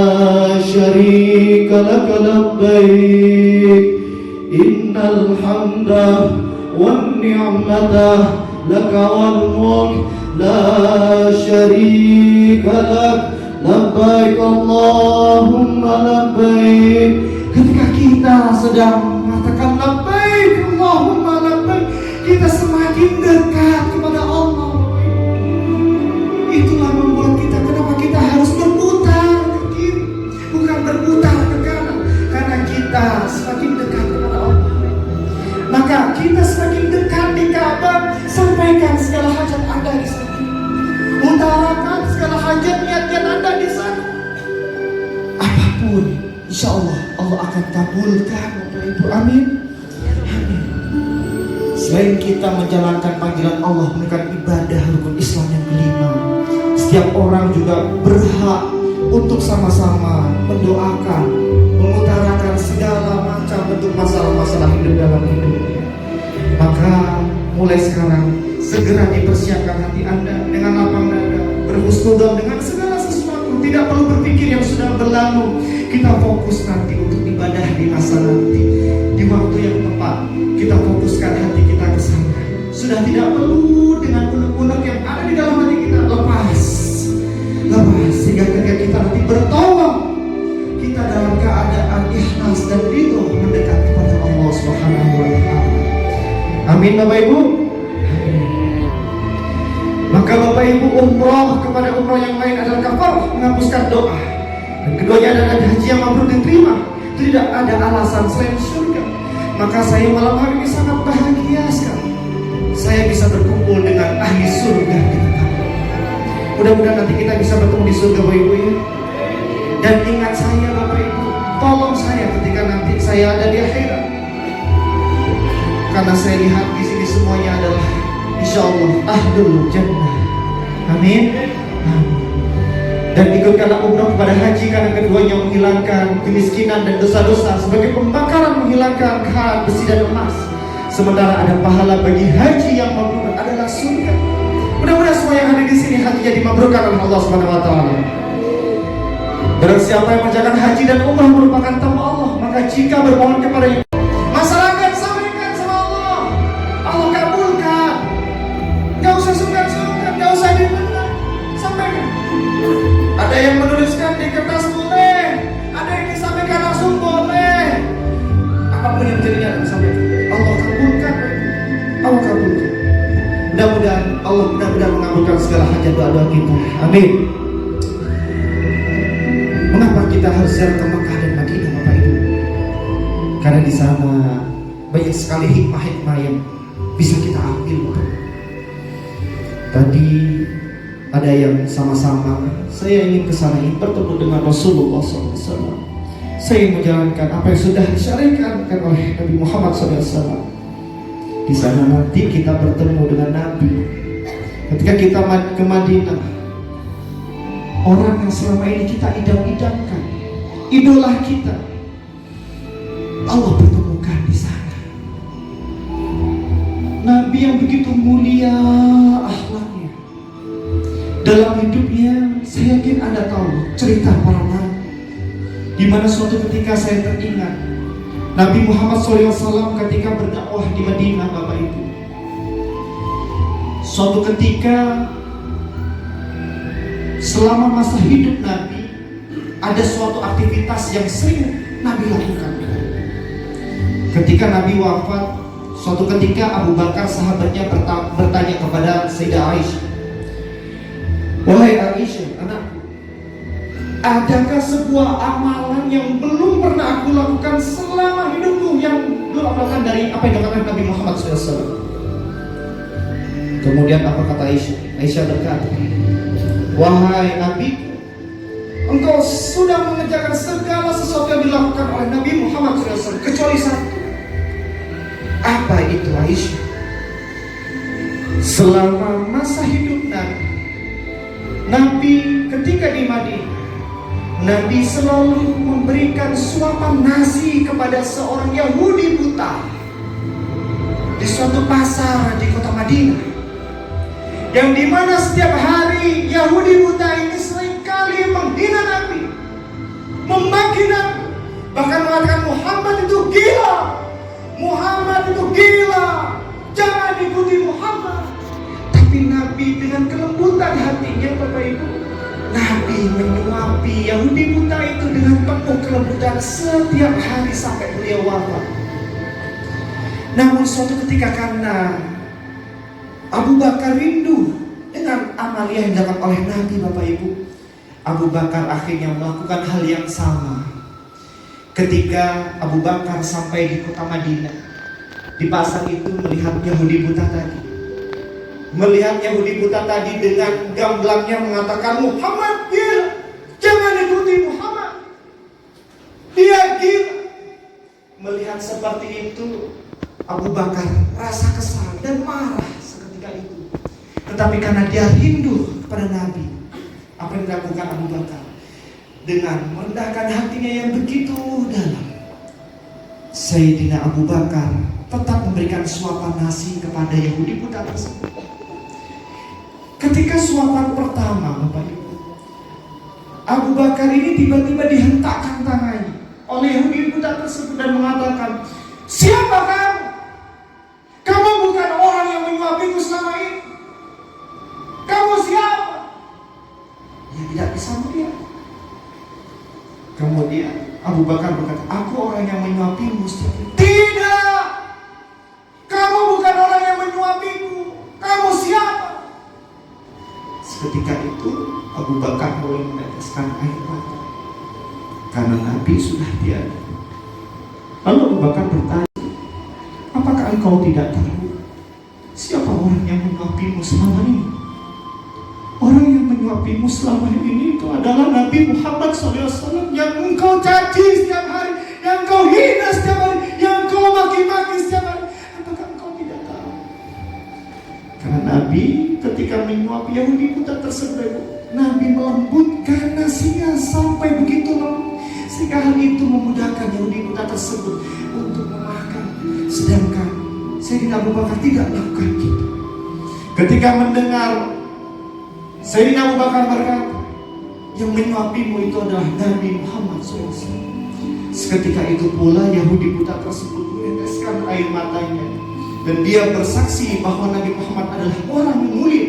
syarika laka labbaik, innal hamda wan ni'mata laka wal mulk la syarika lak, labbaik Allahumma labbaik. Ketika kita sedang mengatakan labbaik Allahumma labbaik, kita semakin dekat kepada Allah. Itulah membuat kita, kenapa kita harus berputar ke kiri, bukan berputar ke kanan, karena kita semakin dekat kepada Allah. Maka kita semakin dekat di Ka'bah, sampaikan segala hajat Anda di sana, utarakan segala hajat niat-niat Anda di sana. Apapun, insya Allah Allah akan kabulkan Bapak Ibu. Amin. Amin. Selain kita menjalankan panggilan Allah menekan ibadah rukun Islam yang kelima, setiap orang juga berhak untuk sama-sama mendoakan, mengutarakan segala macam bentuk masalah-masalah hidup dalam hidupnya. Maka mulai sekarang segera dipersiapkan hati Anda dengan lapang dada, berhusnudzon dengan segala sesuatu. Tidak perlu berpikir yang sudah berlalu. Kita fokus nanti untuk ibadah di masa nanti, di waktu yang tepat. Kita fokuskan hati kita ke sana. Sudah tidak perlu dengan unek-unek yang ada di dalam hati kita. Lepas sehingga ketika kita nanti bertawaf, kita dalam keadaan ikhlas dan ridho mendekat kepada Allah Subhanahu wa Ta'ala. Amin Bapak Ibu. Maka Bapak Ibu, umroh kepada umroh yang lain adalah kafarah, menghapuskan doa. Dan keduanya adalah haji yang mabrur diterima. Tidak ada alasan selain surga. Maka saya malam hari ini sangat bahagia sekali. Saya bisa berkumpul dengan ahli surga dengan kamu. Mudah-mudahan nanti kita bisa bertemu di surga Bapak Ibu ya. Dan ingat saya Bapak Ibu, tolong saya ketika nanti saya ada di akhirat. Karena saya lihat di sini semuanya adalah insyaallah ahlul jannah. Amin. Amin. Dan ikutkanlah umrah kepada haji karena keduanya menghilangkan kemiskinan dan dosa-dosa sebagai pembakaran menghilangkan kehancuran besi dan emas. Sementara ada pahala bagi haji yang mabrur adalah surga. Mudah-mudahan semua yang hadir di sini hajinya dimabrurkan oleh Allah Subhanahu wa Ta'ala. Barang siapa yang mengerjakan haji dan umrah merupakan tamu Allah, maka jika bermohon kepada masyarakat sampaikan sama Allah, mengabulkan segala hajat doa-doa kita. Amin. Mengapa kita harus ziarah ke Mekah dan Madinah, Bapak Ibu? Karena di sana banyak sekali hikmah-hikmah yang bisa kita ambil, Bapak. Tadi ada yang sama-sama, saya ingin ke sana, ingin bertemu dengan Rasulullah SAW. Saya ingin menjalankan apa yang sudah disyariatkan oleh Nabi Muhammad SAW. Di sana nanti kita bertemu dengan Nabi. Ketika kita ke Madinah, orang yang selama ini kita idam-idamkan, idola kita, Allah pertemukan di sana. Nabi yang begitu mulia akhlaknya. Dalam hidupnya, saya yakin Anda tahu cerita para nabi. Di mana suatu ketika saya teringat Nabi Muhammad SAW ketika berdakwah di Madinah, Bapak Ibu. Suatu ketika selama masa hidup Nabi, ada suatu aktivitas yang sering Nabi lakukan. Ketika Nabi wafat, suatu ketika Abu Bakar sahabatnya bertanya kepada Sayyidah Aisyah, "Wahai Aisyah, anakku, adakah sebuah amalan yang belum pernah aku lakukan selama hidupku yang belum aku lakukan dari apa yang dilakukan Nabi Muhammad SAW?" Kemudian apa kata Aisyah? Aisyah berkata, "Wahai Nabi, engkau sudah mengerjakan segala sesuatu yang dilakukan oleh Nabi Muhammad SAW kecuali satu." Apa itu, Aisyah? Selama masa hidup Nabi ketika di Madinah, Nabi selalu memberikan suapan nasi kepada seorang Yahudi buta di suatu pasar di kota Madinah, yang dimana setiap hari Yahudi buta ini seringkali menghina Nabi, memaki Nabi, bahkan mengatakan Muhammad itu gila, Muhammad itu gila, jangan ikuti Muhammad. Tapi Nabi dengan kelembutan hatinya, Bapak Ibu, Nabi menyuapi Yahudi buta itu dengan penuh kelembutan setiap hari sampai beliau wafat. Namun suatu ketika karena Abu Bakar rindu dengan amalia yang dilakukan oleh Nabi, Bapak Ibu, Abu Bakar akhirnya melakukan hal yang sama. Ketika Abu Bakar sampai di kota Madinah, di pasar itu melihat Yahudi buta tadi. Melihat Yahudi buta tadi dengan gamblangnya mengatakan, Muhammad gila, jangan ikuti Muhammad, dia gila. Melihat seperti itu, Abu Bakar rasa kesal dan marah seketika itu. Tetapi karena dia rindu kepada Nabi, apa yang dilakukan Abu Bakar? Dengan merendahkan hatinya yang begitu dalam, Sayyidina Abu Bakar tetap memberikan suapan nasi kepada Yahudi buta tersebut. Ketika suapan pertama, Bapak Ibu, Abu Bakar ini tiba-tiba dihentakkan tangannya oleh Yahudi buta tersebut dan mengatakan, siapa kamu? Kamu bukan orang yang menyuapiku selama ini. Kamu siapa? Dia tidak bisa melihat. Kemudian Abu Bakar berkata, aku orang yang menyuapimu setiap hari. Tidak! Kamu bukan orang yang menyuapiku. Kamu siapa? Seketika itu Abu Bakar mulai meneteskan air mata karena Nabi sudah tiada. Lalu Abu Bakar bertanya, apakah engkau tidak tahu siapa orang yang menyuapimu selama ini? Orang yang menyuapimu selama ini itu adalah Nabi Muhammad SAW yang engkau caci setiap hari, yang engkau hina setiap hari, yang engkau maki-maki setiap hari. Apakah engkau tidak tahu? Karena Nabi ketika menyuapi Yahudi buta tersebut, Nabi melembutkan nasinya sampai begitu lembut, sehingga hal itu memudahkan Yahudi buta tersebut untuk memakan. Sedangkan Sayyidina Abu Bakar tidak melakukan gitu. Ketika mendengar Sayyidina Abu Bakar berkata, yang menyuapimu itu adalah Nabi Muhammad SAW. Seketika itu pula Yahudi buta tersebut meneteskan air matanya, dan dia bersaksi bahwa Nabi Muhammad adalah orang yang mulia,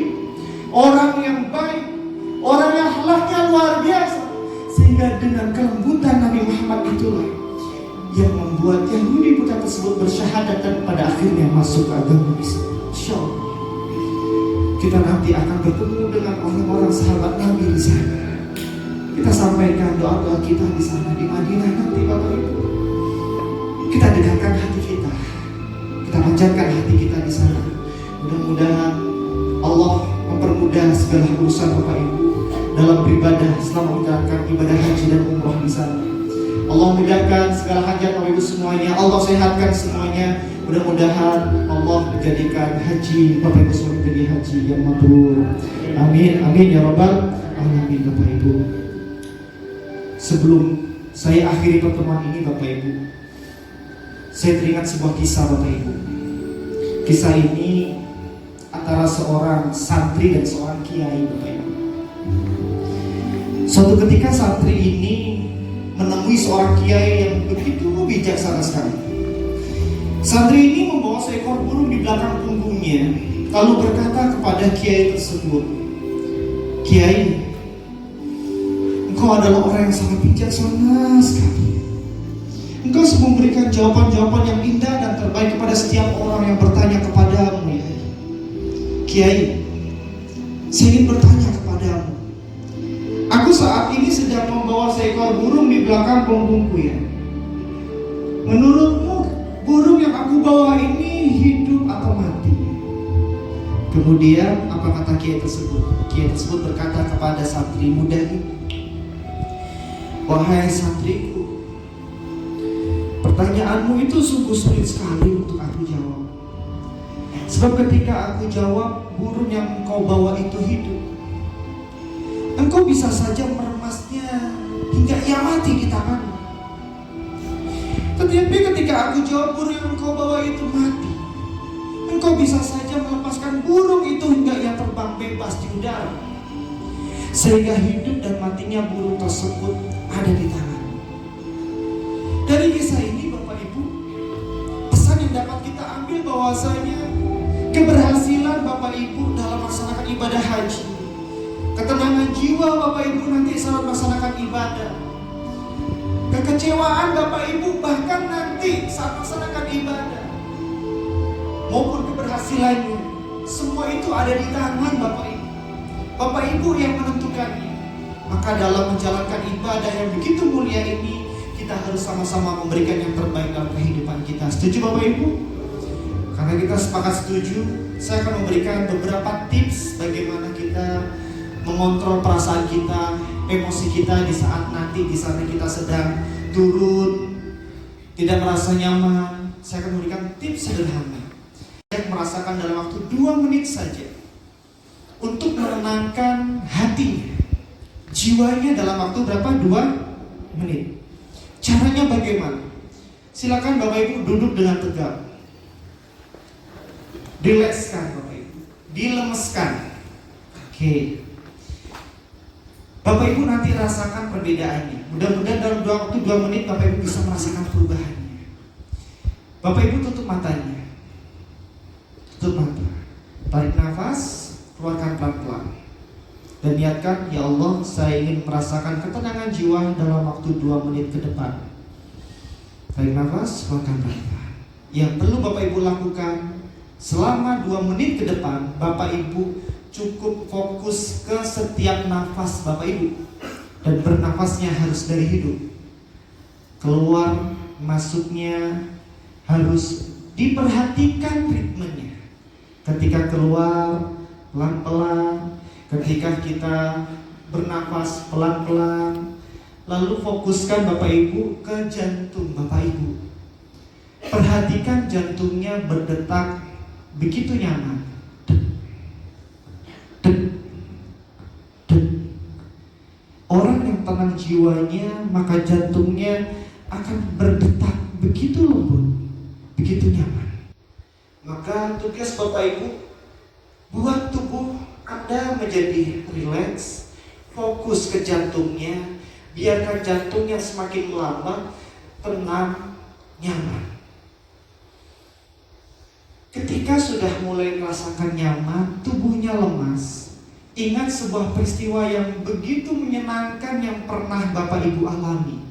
orang yang baik, orang yang akhlaknya luar biasa. Sehingga dengan kelembutan Nabi Muhammad itulah yang membuat Yahudi buta tersebut bersyahadat dan pada akhirnya masuk ke agama Islam. Insyaallah. kita nanti akan bertemu dengan orang-orang sahabat Nabi di sana. Kita sampaikan doa-doa kita di sana di Madinah nanti Bapak Ibu. Kita dekatkan hati kita panjatkan hati kita di sana. Mudah-mudahan Allah mempermudah segala urusan Bapak Ibu dalam beribadah selama menjalankan ibadah haji dan umroh di sana. Allah mudahkan segala hajat Bapak Ibu semuanya. Allah sehatkan semuanya. Mudah-mudahan Allah menjadikan haji Bapak Ibu semua menjadi haji yang mabrur. Amin, amin ya rabbal alamin Bapak Ibu. Sebelum saya akhiri pertemuan ini Bapak Ibu, saya teringat sebuah kisah Bapak Ibu. Kisah ini antara seorang santri dan seorang kiai Bapak Ibu. Suatu ketika santri ini menemui seorang kiai yang begitu bijaksana sekali. Santri ini membawa seekor burung di belakang punggungnya, lalu berkata kepada kiai tersebut, "Kiai, engkau adalah orang yang sangat bijaksana sekali. Engkau selalu memberikan jawaban-jawaban yang indah dan terbaik kepada setiap orang yang bertanya kepadamu, ya. Kiai, saya ingin bertanya kepadamu. Aku saat ini sedang membawa seekor burung di belakang punggungku, ya. Menurutmu, burung yang aku bawa ini hidup atau mati?" Kemudian apa kata kiai tersebut? Kiai tersebut berkata kepada santri muda ini, "Wahai santriku, pertanyaanmu itu sungguh sulit sekali untuk aku jawab. Sebab ketika aku jawab burung yang engkau bawa itu hidup, engkau bisa saja meremasnya hingga ia mati di tanganmu. Tetapi ketika aku jawab burung yang engkau bawa itu mati, engkau bisa saja melepaskan burung itu hingga ia terbang bebas di udara, sehingga hidup dan matinya burung tersebut ada di tanganmu." Dari kisah ini Bapak Ibu, pesan yang dapat kita ambil bahwasanya keberhasilan Bapak Ibu dalam melaksanakan ibadah haji, ketenangan jiwa Bapak Ibu nanti saat melaksanakan ibadah, kekecewaan Bapak Ibu bahkan nanti saat melaksanakan ibadah, maupun keberhasilannya, semua itu ada di tangan Bapak Ibu. Bapak Ibu yang menentukannya. Maka dalam menjalankan ibadah yang begitu mulia ini, kita harus sama-sama memberikan yang terbaik dalam kehidupan kita. Setuju Bapak Ibu? Karena kita sepakat setuju, saya akan memberikan beberapa tips bagaimana kita mengontrol perasaan kita, emosi kita di saat nanti di saat kita sedang turun, tidak merasa nyaman. Saya akan memberikan tips sederhana yang merasakan dalam waktu 2 menit saja untuk menenangkan hatinya, jiwanya dalam waktu berapa? 2 menit. Caranya bagaimana? Silakan Bapak Ibu duduk dengan tegak. Rilekskan Bapak Ibu, dilemeskan. Oke. Bapak Ibu nanti rasakan perbedaannya. Mudah-mudahan dalam waktu 2 menit Bapak Ibu bisa merasakan perubahannya. Bapak Ibu tutup matanya. Tutup mata. Tarik nafas, keluarkan pelan-pelan. Dan niatkan, ya Allah, saya ingin merasakan ketenangan jiwa dalam waktu 2 menit ke depan. Tarik nafas, keluarkan pelan-pelan. Yang perlu Bapak Ibu lakukan selama 2 menit ke depan, Bapak Ibu cukup fokus ke setiap nafas Bapak Ibu. Dan bernafasnya harus dari hidup. Keluar, masuknya harus diperhatikan ritmenya. Ketika keluar, pelan-pelan. Ketika kita bernafas pelan-pelan, lalu fokuskan Bapak Ibu ke jantung Bapak Ibu. Perhatikan jantungnya berdetak begitu nyaman. Dek, dek. Orang yang tenang jiwanya, maka jantungnya akan berdetak begitu lembut, begitu nyaman. Maka tugas Bapak Ibu, buat tubuh Anda menjadi rileks, fokus ke jantungnya, biarkan jantungnya semakin melambat, tenang, nyaman. Ketika sudah mulai merasakan nyaman, tubuhnya lemas, ingat sebuah peristiwa yang begitu menyenangkan yang pernah Bapak Ibu alami.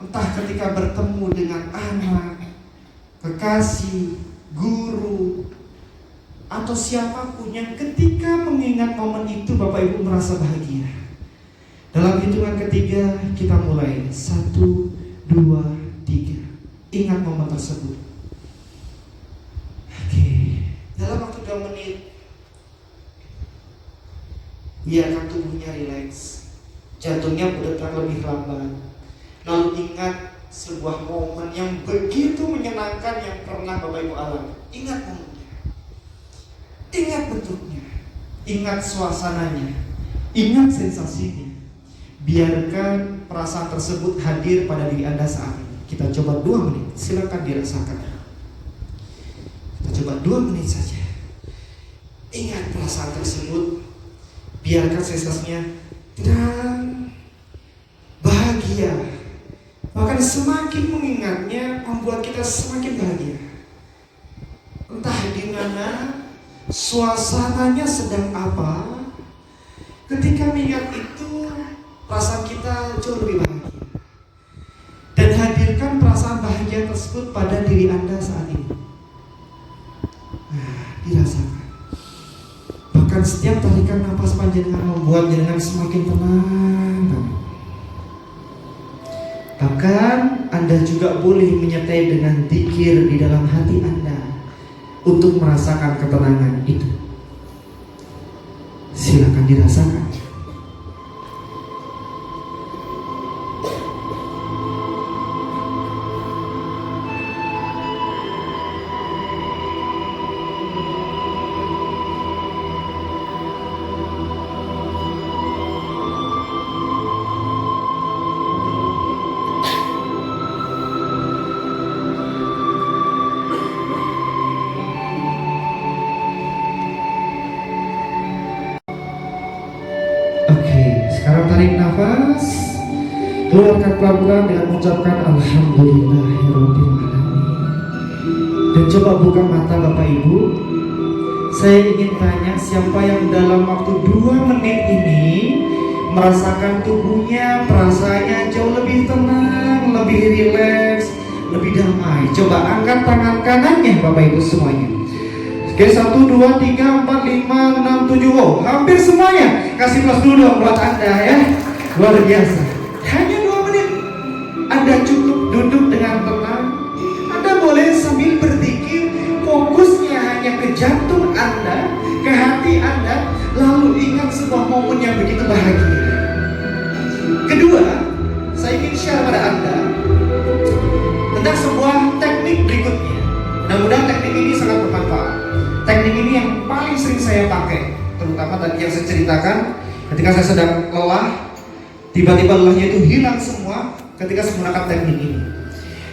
Entah ketika bertemu dengan anak, kekasih, guru, atau siapapun yang ketika mengingat momen itu Bapak Ibu merasa bahagia. Dalam hitungan ketiga kita mulai. 1, 2, 3. Ingat momen tersebut. Oke. Dalam waktu 2 menit biarkan tubuhnya rileks, jantungnya berdetak lebih lambat. Lalu ingat sebuah momen yang begitu menyenangkan yang pernah Bapak Ibu alami. Ingat momennya, ingat bentuknya, ingat suasananya, ingat sensasinya. Biarkan perasaan tersebut hadir pada diri Anda saat ini. Kita coba 2 menit, silakan dirasakan. Kita coba 2 menit saja. Ingat perasaan tersebut, biarkan sensasinya tenang, bahagia. Bahkan semakin mengingatnya membuat kita semakin bahagia. Entah di mana, suasananya sedang apa, ketika mengingat itu perasaan kita jauh lebih bahagia. Dan hadirkan perasaan bahagia tersebut pada diri Anda saat ini. Nah, dirasakan. Bahkan setiap tarikan nafas panjang membuat jenengan semakin tenang. Bahkan Anda juga boleh menyertai dengan zikir di dalam hati Anda untuk merasakan ketenangan itu. Silakan dirasakan. Sekarang tarik nafas, keluarkan pelan-pelan dengan mengucapkan Alhamdulillahirrahmanirrahim. Dan coba buka mata Bapak Ibu. Saya ingin tanya, siapa yang dalam waktu 2 menit ini merasakan tubuhnya, perasaannya jauh lebih tenang, lebih rileks, lebih damai. Coba angkat tangan kanannya Bapak Ibu semuanya. Oke, 1, 2, 3, 4, 5, 6, 7. Wow, hampir semuanya. Kasih plus dulu dong buat Anda ya. Luar biasa. Hanya 2 menit Anda cukup duduk dengan tenang. Anda boleh sambil berzikir, fokusnya hanya ke jantung Anda, ke hati Anda, lalu ingat sebuah momen yang begitu bahagia. Kedua, saya ingin share pada Anda tentang sebuah teknik berikutnya. Mudah-mudahan teknik ini sangat bermanfaat. Teknik ini yang paling sering saya pakai, terutama tadi yang saya ceritakan ketika saya sedang lelah, tiba-tiba lelahnya itu hilang semua ketika saya menggunakan teknik ini.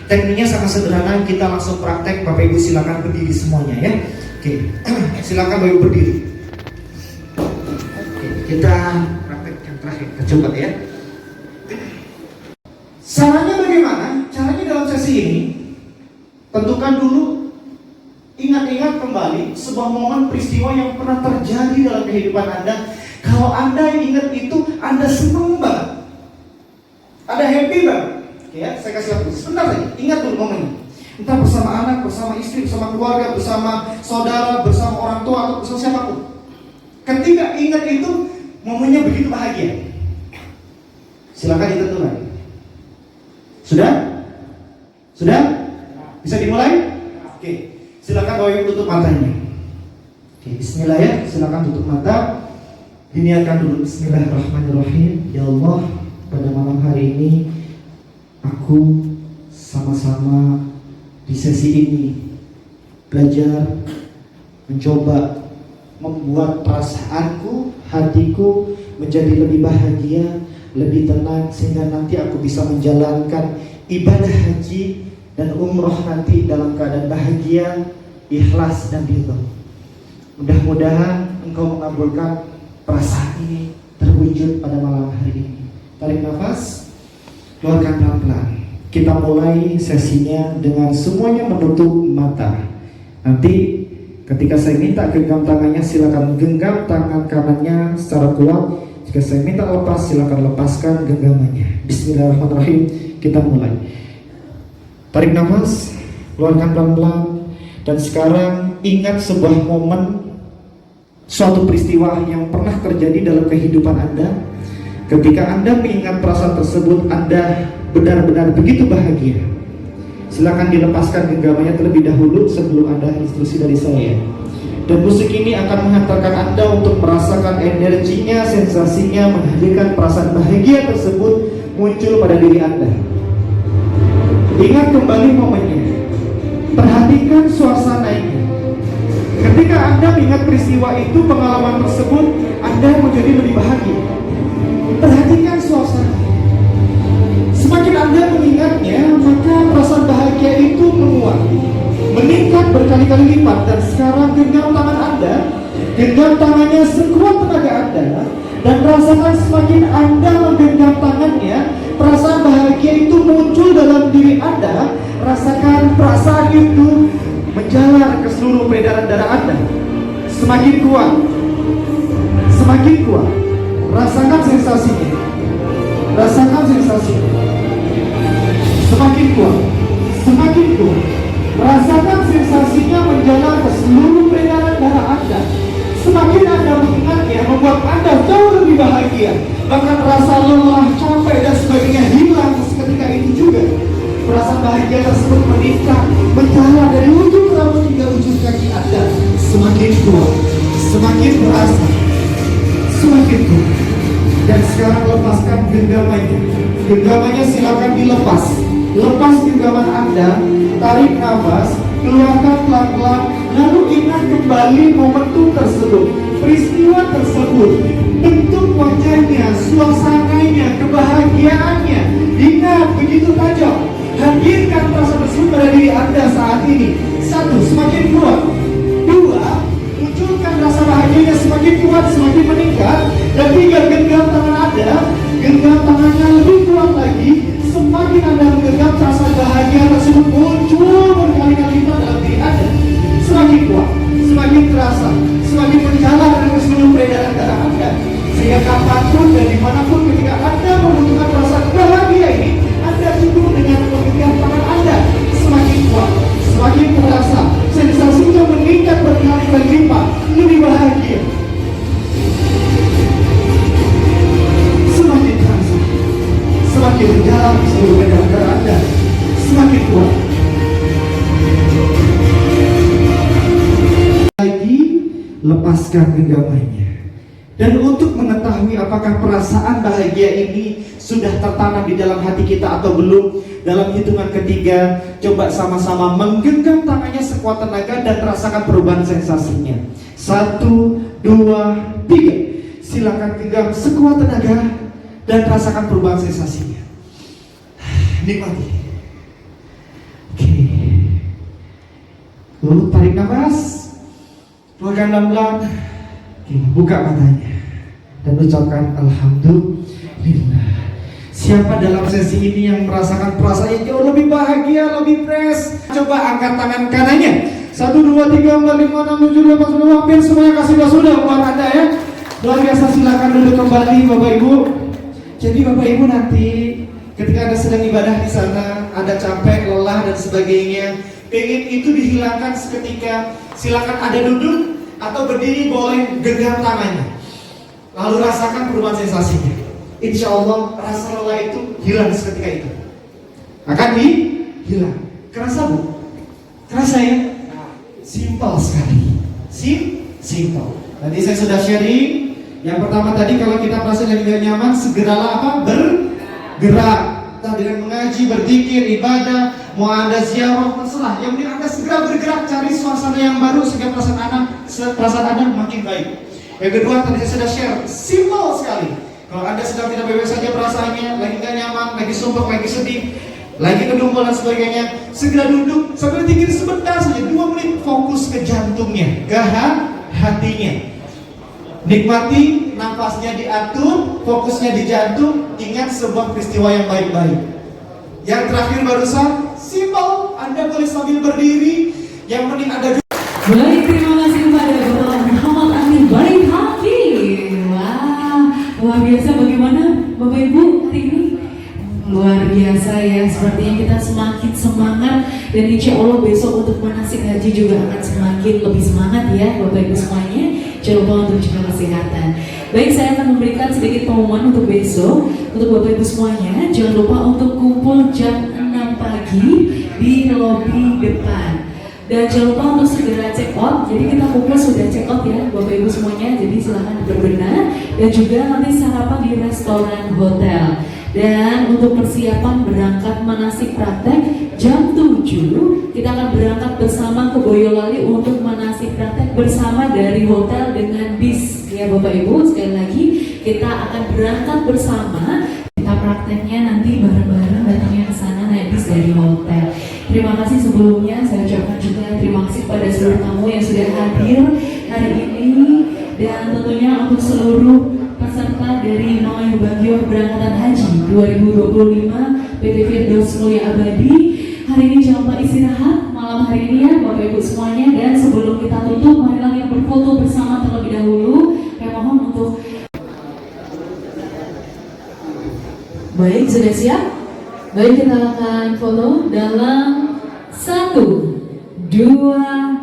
Tekniknya sangat sederhana, kita langsung praktek. Bapak Ibu silakan berdiri semuanya ya. Oke, silakan Bapak Ibu berdiri. Oke, kita praktek yang terakhir, kita coba ya. Caranya bagaimana? Caranya dalam sesi ini, tentukan dulu, ingat-ingat kembali sebuah momen peristiwa yang pernah terjadi dalam kehidupan Anda. Kalau Anda ingat itu, Anda senang banget, Anda happy banget. Oke ya, saya kasih waktu sebentar saja. Ingat dulu momennya. Entah bersama anak, bersama istri, bersama keluarga, bersama saudara, bersama orang tua, atau bersama siapapun. Ketika ingat itu, momennya begitu bahagia. Silakan ditentukan. Sudah? Sudah? Bisa dimulai? Oke. Silakan Bapak Ibu tutup matanya. Oke, bismillah ya, silakan tutup mata. Diniatkan dulu. Bismillahirrahmanirrahim. Ya Allah, pada malam hari ini aku sama-sama di sesi ini belajar, mencoba membuat perasaanku, hatiku menjadi lebih bahagia, lebih tenang, sehingga nanti aku bisa menjalankan ibadah haji dan umroh nanti dalam keadaan bahagia, ikhlas dan ridho. Mudah-mudahan Engkau mengabulkan perasaan ini terwujud pada malam hari ini. Tarik nafas, keluarkan pelan-pelan. Kita mulai sesinya dengan semuanya menutup mata. Nanti ketika saya minta genggam tangannya, silakan genggam tangan kanannya secara kuat. Jika saya minta lepas, silakan lepaskan genggamannya. Bismillahirrahmanirrahim. Kita mulai. Tarik nafas, keluarkan pelan-pelan. Dan sekarang ingat sebuah momen suatu peristiwa yang pernah terjadi dalam kehidupan Anda. Ketika Anda mengingat perasaan tersebut, Anda benar-benar begitu bahagia. Silakan dilepaskan genggamannya terlebih dahulu sebelum ada instruksi dari saya. Dan musik ini akan menghantarkan Anda untuk merasakan energinya, sensasinya, menghadirkan perasaan bahagia tersebut muncul pada diri Anda. Ingat kembali momennya. Perhatikan suasananya. Ketika Anda mengingat peristiwa itu, pengalaman tersebut, Anda menjadi lebih bahagia. Perhatikan suasana. Semakin Anda mengingatnya, maka perasaan bahagia itu menguat, meningkat berkali-kali lipat. Dan sekarang genggam tangan Anda, genggam tangannya sekuat tenaga Anda, dan rasakan semakin Anda menggenggam tangannya, perasaan bahagia itu muncul dalam diri Anda. Rasakan perasaan itu menjalar ke seluruh peredaran darah Anda. Semakin kuat, semakin kuat. Rasakan sensasinya, rasakan sensasinya. Semakin kuat, semakin kuat. Rasakan sensasinya menjalar ke seluruh peredaran darah Anda. Semakin Anda mengingatnya, membuat Anda jauh lebih bahagia. Bahkan rasa lelah, capek dan sebagainya hilang seketika itu juga. Perasaan bahagia tersebut meningkat, menjalar dari ujung rambut hingga ujung kaki Anda. Semakin kuat, semakin berasa, semakin kuat. Dan sekarang lepaskan genggamannya. Genggamannya silakan dilepas. Lepas genggaman Anda, tarik nafas, keluarkan pelan-pelan, lalu ingat kembali momentum tersebut, peristiwa tersebut, bentuk wajahnya, suasananya, kebahagiaannya. Ingat begitu tajam. Hadirkan perasaan tersebut pada diri Anda saat ini. 1. Semakin kuat. 2. Munculkan rasa bahagianya semakin kuat, semakin meningkat. Dan 3. Genggam tangan Anda, genggam tangannya lebih kuat lagi. Semakin Anda menggenggam, rasa bahagia tersebut muncul berkali-kali lipat dalam diri Anda. Semakin kuat, semakin terasa, semakin menjalar ke seluruh peredaran darah Anda. Sehingga kapanpun dan dimanapun ketika Anda membutuhkan perasaan bahagia ini, Anda cukup dengan menggenggam tangan Anda. Semakin kuat, semakin terasa, sensasinya meningkat berkali-kali lipat, lebih bahagia. Semakin terasa, semakin menjalar ke seluruh peredaran darah Anda. Semakin kuat. Lagi, lepaskan genggamannya. Dan untuk mengetahui apakah perasaan bahagia ini sudah tertanam di dalam hati kita atau belum, dalam hitungan ketiga, coba sama-sama menggenggam tangannya sekuat tenaga dan rasakan perubahan sensasinya. 1, 2, 3. Silakan genggam sekuat tenaga dan rasakan perubahan sensasinya. Nikmati. Oke. Lalu tarik nafas, keluarkan pelan-pelan. Buka matanya dan ucapkan Alhamdulillah. Siapa dalam sesi ini yang merasakan perasaan yang jauh lebih bahagia, lebih fresh? Coba angkat tangan kanannya. 1, 2, 3, 4, 5, 6, 7, 8, 9. Hampir semuanya kasih sudah buat Anda ya. Luar biasa, silakan duduk kembali Bapak Ibu. Jadi Bapak Ibu nanti ketika Anda sedang ibadah di sana, Anda capek, lelah dan sebagainya, pengen itu dihilangkan seketika, silakan Anda duduk atau berdiri, boleh genggam tangannya. Lalu rasakan perubahan sensasinya. Insya Allah rasa lelah itu hilang seketika itu. Akan hilang. Kerasa Bu? Kerasa ya? Simpel sekali. Simpel. Tadi saya sudah sharing. Yang pertama tadi, kalau kita merasa lagi gak nyaman, segeralah apa? Bergerak. Entah dengan mengaji, berzikir, ibadah, mau Anda ziarah, terserah. Yang penting Anda segera bergerak, cari suasana yang baru sehingga perasaan Anda makin baik. Yang kedua, tadi saya sudah share, simple sekali. Kalau Anda sedang tidak baik saja perasaannya, lagi gak nyaman, lagi sumpah, lagi sedih, lagi kedumel dan sebagainya, segera duduk sambil pikir sebentar saja, 2 menit, fokus ke jantungnya, ke hatinya. Nikmati, nafasnya diatur, fokusnya di jantung, ingat sebuah peristiwa yang baik-baik. Yang terakhir barusan, simple, Anda boleh sambil berdiri, yang penting Anda. Baik, terima kasih kepada Bapak Muhammad Amin Baik Hati. Wah, luar biasa. Bagaimana Bapak Ibu hari ini? Luar biasa ya, sepertinya kita semakin semangat. Dan insya Allah besok untuk manasik haji juga akan semakin lebih semangat ya Bapak Ibu semuanya. Jangan lupa untuk jaga kesehatan. Baik, saya akan memberikan sedikit pengumuman untuk besok. Untuk Bapak Ibu semuanya, jangan lupa untuk kumpul jam 6 pagi di lobi depan. Dan jangan lupa untuk segera check out. Jadi kita kumpul sudah check out ya Bapak Ibu semuanya. Jadi silahkan berbenah. Dan juga nanti sarapan di restoran hotel. Dan untuk persiapan berangkat manasik praktek jam 7 kita akan berangkat bersama ke Boyolali untuk manasik praktek bersama dari hotel dengan bis ya Bapak Ibu. Sekali lagi kita akan berangkat bersama, kita prakteknya nanti bareng-bareng datangnya ke sana naik bis dari hotel. Terima kasih sebelumnya, saya ucapkan juga terima kasih kepada seluruh tamu yang sudah hadir hari ini. Dan tentunya untuk seluruh peserta dari Mawai Bagio Berangkatan Haji 2025 PT Firdaus Mulia Abadi, hari ini jangan lupa istirahat malam hari ini ya Bapak Ibu semuanya. Dan sebelum kita tutup, marilah kita berfoto bersama terlebih dahulu. Saya mohon untuk baik, sudah siap? Baik, kita akan foto dalam 1, 2,